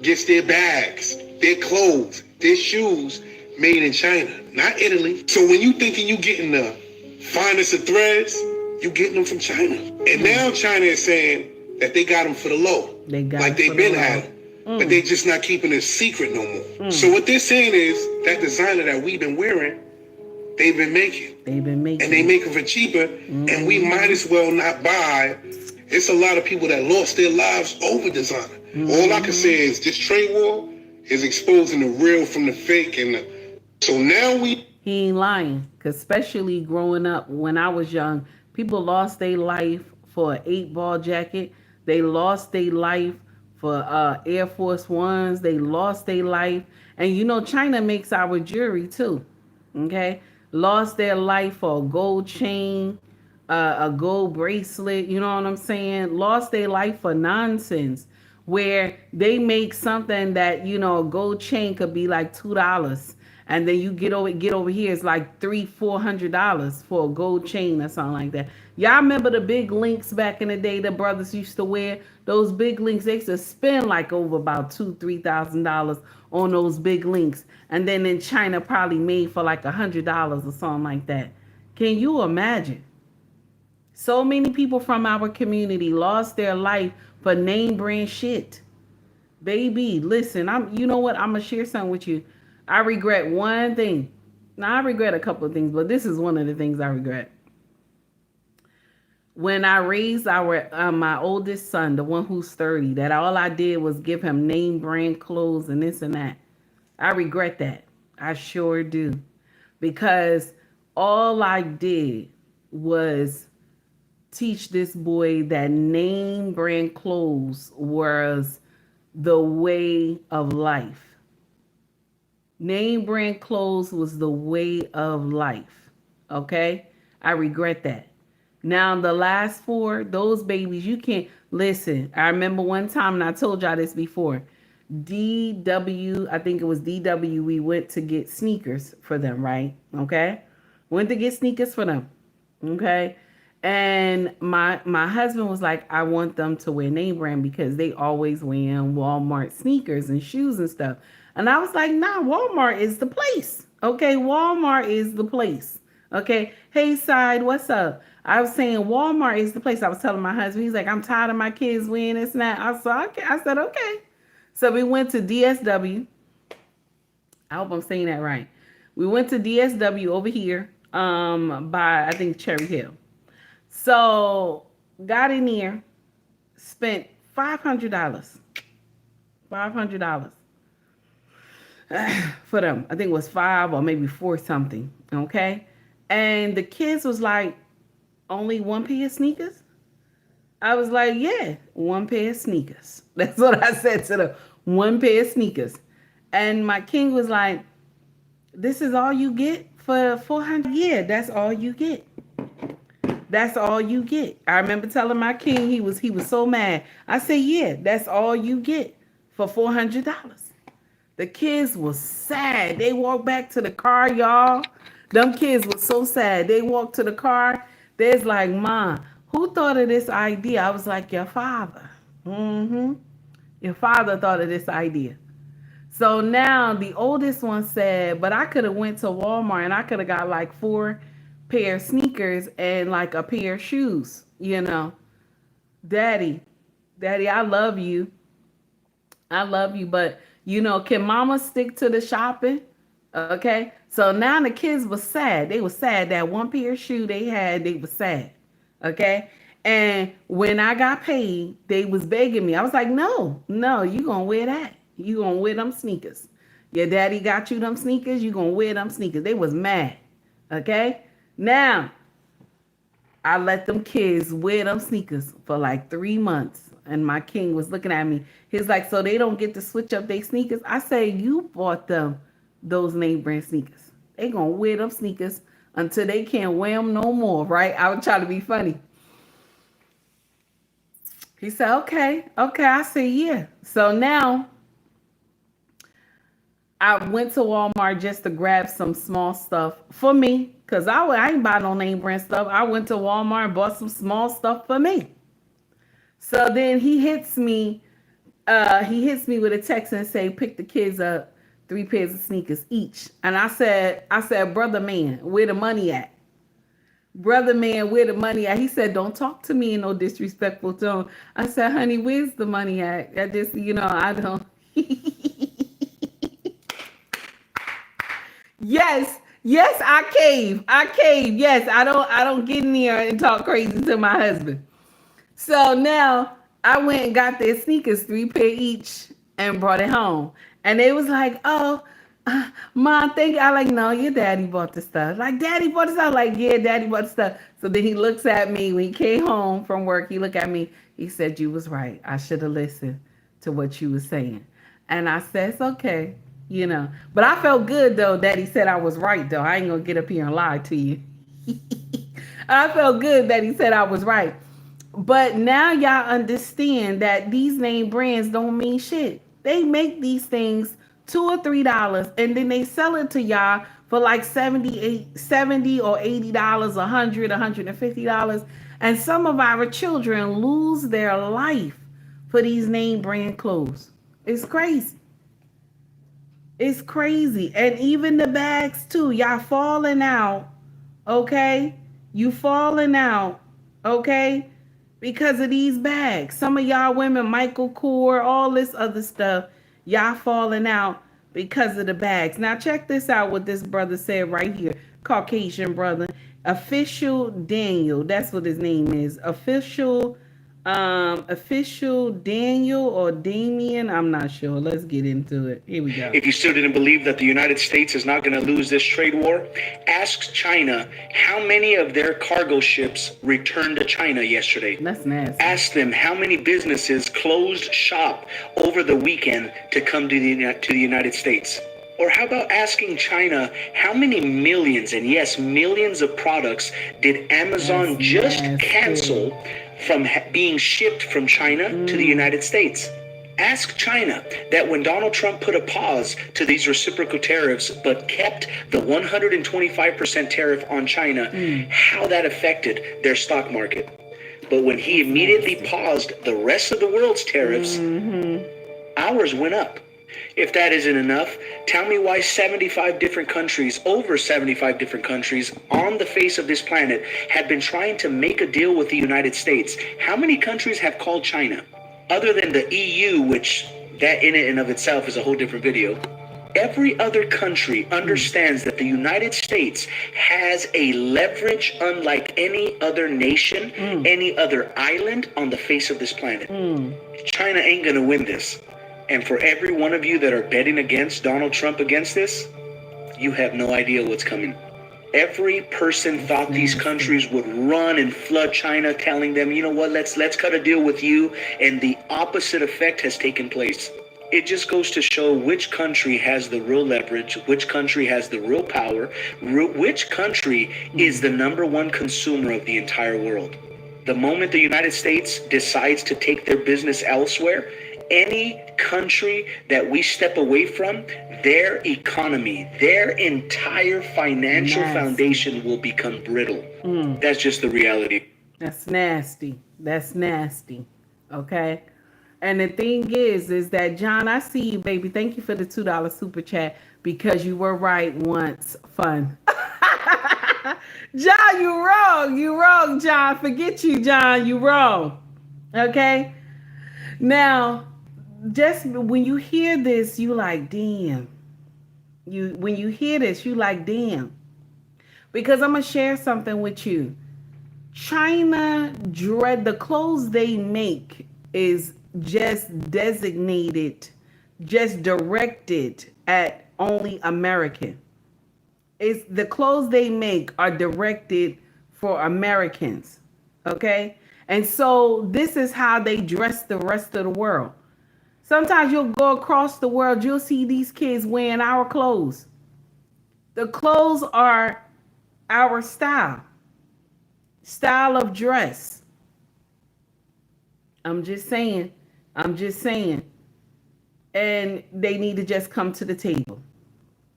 gets their bags, their clothes, their shoes made in China, not Italy. So when you thinking you getting the finest of threads, you getting them from China. And now China is saying that they got them for the low, like they've been had them. But they just not keeping it secret no more. So what they're saying is that designer that we've been wearing, they've been making. And they make them for cheaper, and we might as well not buy. It's a lot of people that lost their lives over designer. All I can say is this trade war is exposing the real from the fake. And so now He ain't lying, because especially growing up when I was young, people lost their life for an 8-ball jacket. They lost their life for Air Force Ones. They lost their life. And you know, China makes our jewelry too. Okay? Lost their life for a gold chain, a gold bracelet. You know what I'm saying? Lost their life for nonsense. Where they make something that, you know, a gold chain could be like $2. And then you get over here, it's like $300-$400 for a gold chain or something like that. Y'all remember the big links back in the day the brothers used to wear? Those big links, they used to spend like over about $2,000-$3,000 on those big links. And then in China probably made for like $100 or something like that. Can you imagine? So many people from our community lost their life for name brand shit. Baby, listen, you know what? I'm going to share something with you. I regret one thing. Now, I regret a couple of things, but this is one of the things I regret. When I raised my oldest son, the one who's 30, that all I did was give him name brand clothes and this and that. I regret that. I sure do. Because all I did was teach this boy that name brand clothes was the way of life. Name brand clothes was the way of life. Okay? I regret that. Now, the last 4, those babies, you can't listen. I remember one time, and I told y'all this before. DW, I think it was DW, we went to get sneakers for them, right? Okay? Went to get sneakers for them. Okay? And my husband was like, I want them to wear name brand because they always wear Walmart sneakers and shoes and stuff. And I was like, nah, Walmart is the place. Okay, Walmart is the place. Okay, hey, side, what's up? I was saying Walmart is the place. I was telling my husband, he's like, I'm tired of my kids wearing this and that. I said, okay. So we went to DSW. I hope I'm saying that right. We went to DSW over here by, I think, Cherry Hill. So got in there, spent $500. $500 for them. I think it was 5 or maybe 4 something. Okay. And the kids was like, only 1 pair of sneakers? I was like, yeah, 1 pair of sneakers. That's what I said to them. 1 pair of sneakers. And my king was like, this is all you get for $400? Yeah, that's all you get. That's all you get. I remember telling my king, he was so mad. I said, yeah, that's all you get for $400. The kids was sad. They walked back to the car, y'all. Them kids was so sad. They walked to the car. There's like, Mom, who thought of this idea? I was like, your father. Your father thought of this idea. So now the oldest one said, but I could have went to Walmart and I could have got like 4 pair of sneakers and like a pair of shoes, you know. Daddy, I love you. I love you, but you know, can mama stick to the shopping? Okay. So now the kids were sad. They were sad that 1 pair of shoe they had, they were sad. Okay. And when I got paid, they was begging me. I was like, no, you gonna wear that. You gonna wear them sneakers. Your daddy got you them sneakers, you gonna wear them sneakers. They was mad. Okay. Now, I let them kids wear them sneakers for like 3 months. And my king was looking at me. He's like, so they don't get to switch up their sneakers? I say, you bought them those name brand sneakers. They gonna wear them sneakers until they can't wear them no more, right? I would try to be funny. He said, okay. I said, yeah. So now, I went to Walmart just to grab some small stuff for me. Because I ain't buy no name brand stuff. I went to Walmart and bought some small stuff for me. So then he hits me with a text and say, pick the kids up 3 pairs of sneakers each. And I said, brother man, where the money at? Brother man, where the money at? He said, don't talk to me in no disrespectful tone. I said, honey, where's the money at? I just, I don't. Yes, I cave. Yes, I don't get in there and talk crazy to my husband. So now I went and got their sneakers, 3 pair each, and brought it home. And they was like, oh, Mom, thank you. I like, no, your daddy bought the stuff. Like, daddy bought the stuff? Like, yeah, daddy bought the stuff. So then he looks at me when he came home from work. He looked at me. He said, you was right. I should have listened to what you was saying. And I said, it's okay. But I felt good though that he said I was right though. I ain't gonna get up here and lie to you. I felt good that he said I was right. But now y'all understand that these name brands don't mean shit. They make these things $2 or $3, and then they sell it to y'all for like $70 or $80, $100, $150. And some of our children lose their life for these name brand clothes. It's crazy. It's crazy. And even the bags too. Y'all falling out. Okay? You falling out. Okay? Because of these bags. Some of y'all women, Michael Kors, all this other stuff, y'all falling out because of the bags. Now check this out, what this brother said right here. Caucasian brother. Official Daniel. That's what his name is. Official Daniel or Damien. I'm not sure. Let's get into it. Here we go. If you still didn't believe that the United States is not going to lose this trade war, ask China how many of their cargo ships returned to China yesterday. That's nasty. Ask them how many businesses closed shop over the weekend to come to the United States. Or how about asking China how many millions, and yes, millions of products did Amazon just cancel from being shipped from China to the United States? Ask China that when Donald Trump put a pause to these reciprocal tariffs but kept the 125% tariff on China, how that affected their stock market. But when he immediately paused the rest of the world's tariffs, ours went up. If that isn't enough, tell me why 75 different countries, over 75 different countries on the face of this planet have been trying to make a deal with the United States. How many countries have called China? Other than the EU, which that in and of itself is a whole different video. Every other country understands that the United States has a leverage unlike any other nation, any other island on the face of this planet. China ain't gonna win this. And for every one of you that are betting against Donald Trump against this, you have no idea what's coming. Every person thought these countries would run and flood China, telling them, you know what, let's cut a deal with you. And the opposite effect has taken place. It just goes to show which country has the real leverage, which country has the real power, which country is the #1 consumer of the entire world. The moment the United States decides to take their business elsewhere, any country that we step away from, their economy, their entire financial foundation will become brittle. That's just the reality. That's nasty. That's nasty. Okay? And the thing is that, John, I see you, baby. Thank you for the $2 super chat, because you were right once. Fun. John, you wrong. You wrong, John. Forget you, John. You wrong. Okay? Now, just when you hear this, you like, damn. When you hear this, you like, damn. Because I'm going to share something with you. China, the clothes they make is just designated, just directed at only American. It's the clothes they make are directed for Americans. Okay? And so this is how they dress the rest of the world. Sometimes you'll go across the world, you'll see these kids wearing our clothes. The clothes are our style of dress. I'm just saying. And they need to just come to the table.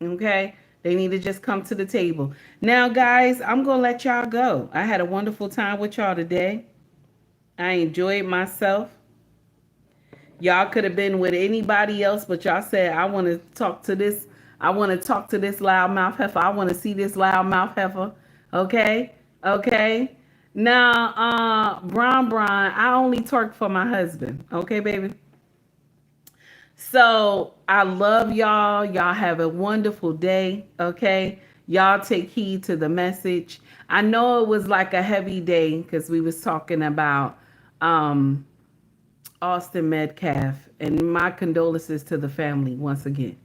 Okay? They need to just come to the table. Now, guys, I'm going to let y'all go. I had a wonderful time with y'all today. I enjoyed myself. Y'all could have been with anybody else, but y'all said, I want to talk to this. I want to talk to this loudmouth heifer. I want to see this loudmouth heifer. Okay? Okay? Now, Bron, I only twerk for my husband. Okay, baby? So, I love y'all. Y'all have a wonderful day. Okay? Y'all take heed to the message. I know it was like a heavy day because we was talking about Austin Metcalf, and my condolences to the family once again.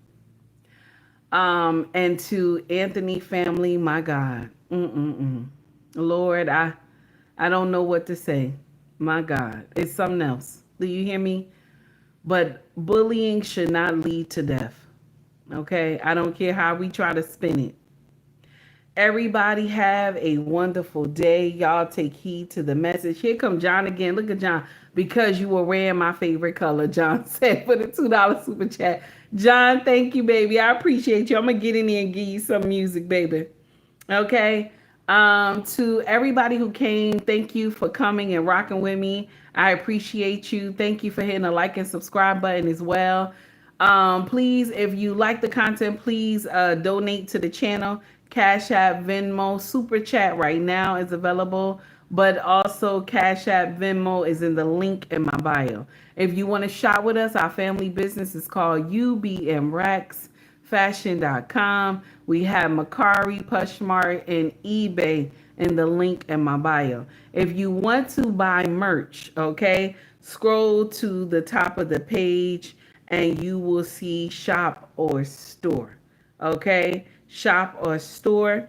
And to Anthony family, my God. Lord, I don't know what to say. My God, it's something else. Do you hear me? But bullying should not lead to death. Okay? I don't care how we try to spin it. Everybody have a wonderful day. Y'all take heed to the message. Here come John again. Look at John. Because you were wearing my favorite color, John said for the $2 super chat. John, thank you, baby. I appreciate you. I'm going to get in there and give you some music, baby. Okay. To everybody who came, thank you for coming and rocking with me. I appreciate you. Thank you for hitting the like and subscribe button as well. Please, if you like the content, please donate to the channel. Cash App, Venmo, Super Chat right now is available, but also Cash App, Venmo is in the link in my bio. If you want to shop with us, our family business is called UBMRacksFashion.com. We have Mercari, POSHMARK, and eBay in the link in my bio. If you want to buy merch, okay, scroll to the top of the page and you will see shop or store. Okay, shop or store.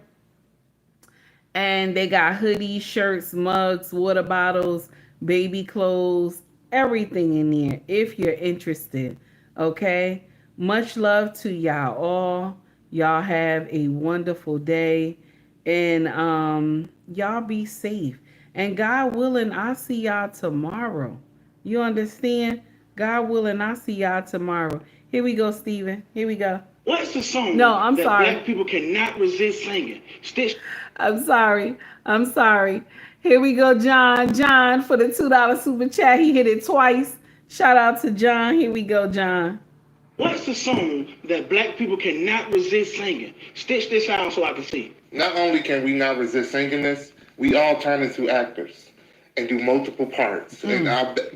And they got hoodies, shirts, mugs, water bottles, baby clothes, everything in there if you're interested. Okay, much love to y'all all. Y'all have a wonderful day, and y'all be safe. And God willing, I'll see y'all tomorrow. You understand? God willing, I'll see y'all tomorrow. Here we go, Steven. Here we go. What's the song No, I'm that sorry. black people cannot resist singing? Stitch. I'm sorry. Here we go, John. John, for the $2 super chat. He hit it twice. Shout out to John. Here we go, John. What's the song that black people cannot resist singing? Stitch this out so I can see. Not only can we not resist singing this, we all turn into actors and do multiple parts. And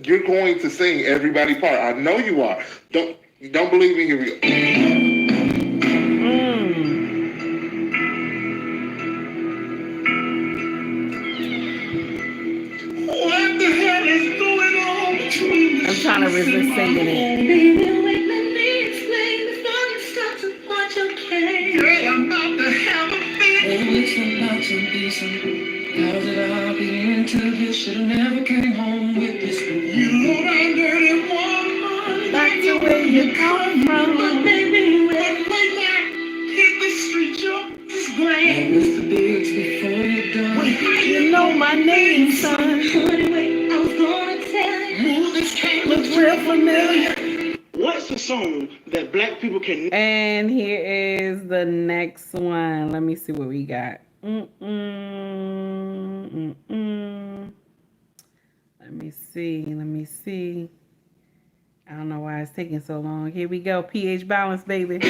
you're going to sing everybody's part. I know you are. Don't believe me? Here we go. What the hell is going on between I'm trying to resist singing it. Girl, I'm about to have a fit. It's about to be some. How's it all begin to this? Should've never came home with this. You know that dirty woman. Back to where you come from. But baby, when hit the street, you're just grand. With the bigs before you're done. You know my name, son. Anyway, I was gonna tell you. This can't look real familiar. What's the song that black people can... And here is the next one. Let me see what we got. Let me see. I don't know why it's taking so long. Here we go. pH balance, baby. You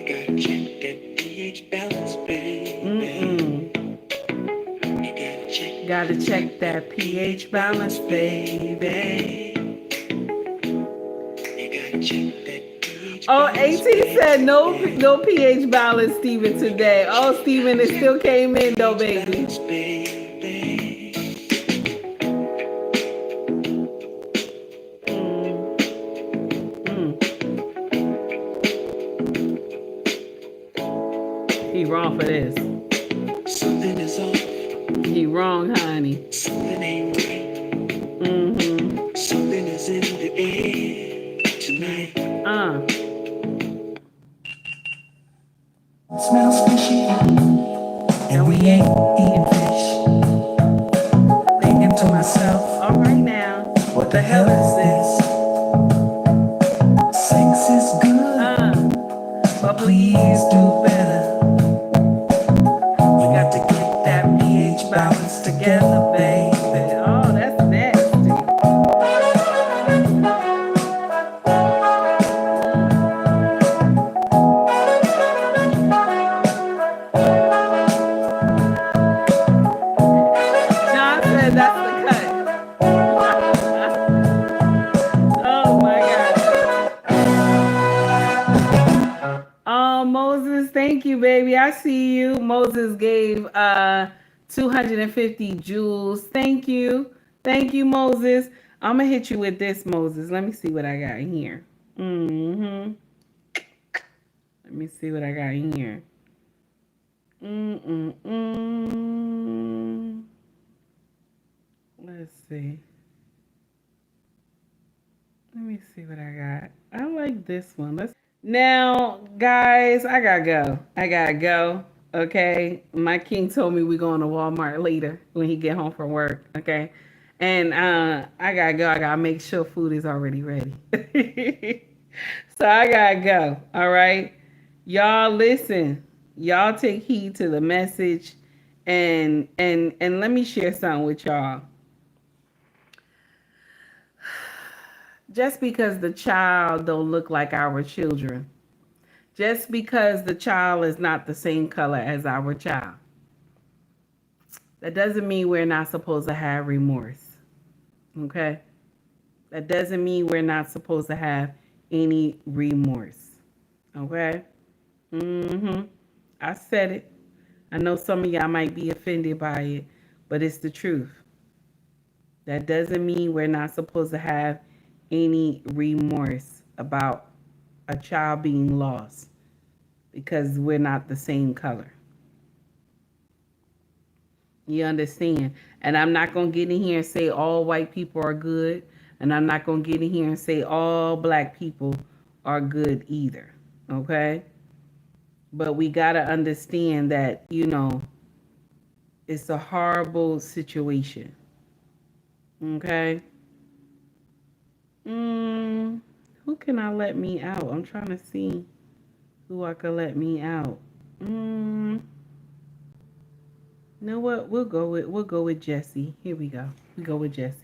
gotta check that pH balance, baby. Gotta check that pH balance, baby. Oh, AT said no pH balance, Steven, today. Oh, Steven, it still came in though, baby. He wrong for this. Something is off. He wrong, honey. Something ain't right. Something is in the air tonight. Smells fishy, and we ain't eating fish. Thinking to myself, all right now, what the hell is this? Sex is good, but please do better. We got to get that pH balance together, baby. Oh, that's nasty. John said that's the cut. Oh my God. Oh, Moses, thank you, baby. I see you. Moses gave 250 jewels. Thank you. Thank you, Moses. I'm going to hit you with this, Moses. Let me see what I got in here. Let me see what I got in here. Let's see. Let me see what I got. I like this one. Now, guys, I gotta go. Okay, my king told me we're going to Walmart later when he get home from work. Okay, and I gotta go. I gotta make sure food is already ready. So I gotta go. All right, y'all listen. Y'all take heed to the message, and let me share something with y'all. Just because the child don't look like our children, just because the child is not the same color as our child, that doesn't mean we're not supposed to have remorse. Okay? That doesn't mean we're not supposed to have any remorse. Okay? I said it. I know some of y'all might be offended by it, but it's the truth. That doesn't mean we're not supposed to have any remorse about a child being lost because we're not the same color. You understand? And I'm not going to get in here and say all white people are good. And I'm not going to get in here and say all black people are good either. Okay? But we got to understand that, it's a horrible situation. Okay? Who can I let me out? I'm trying to see who I could let me out. You know what? We'll go with Jesse. Here we go. We go with Jesse.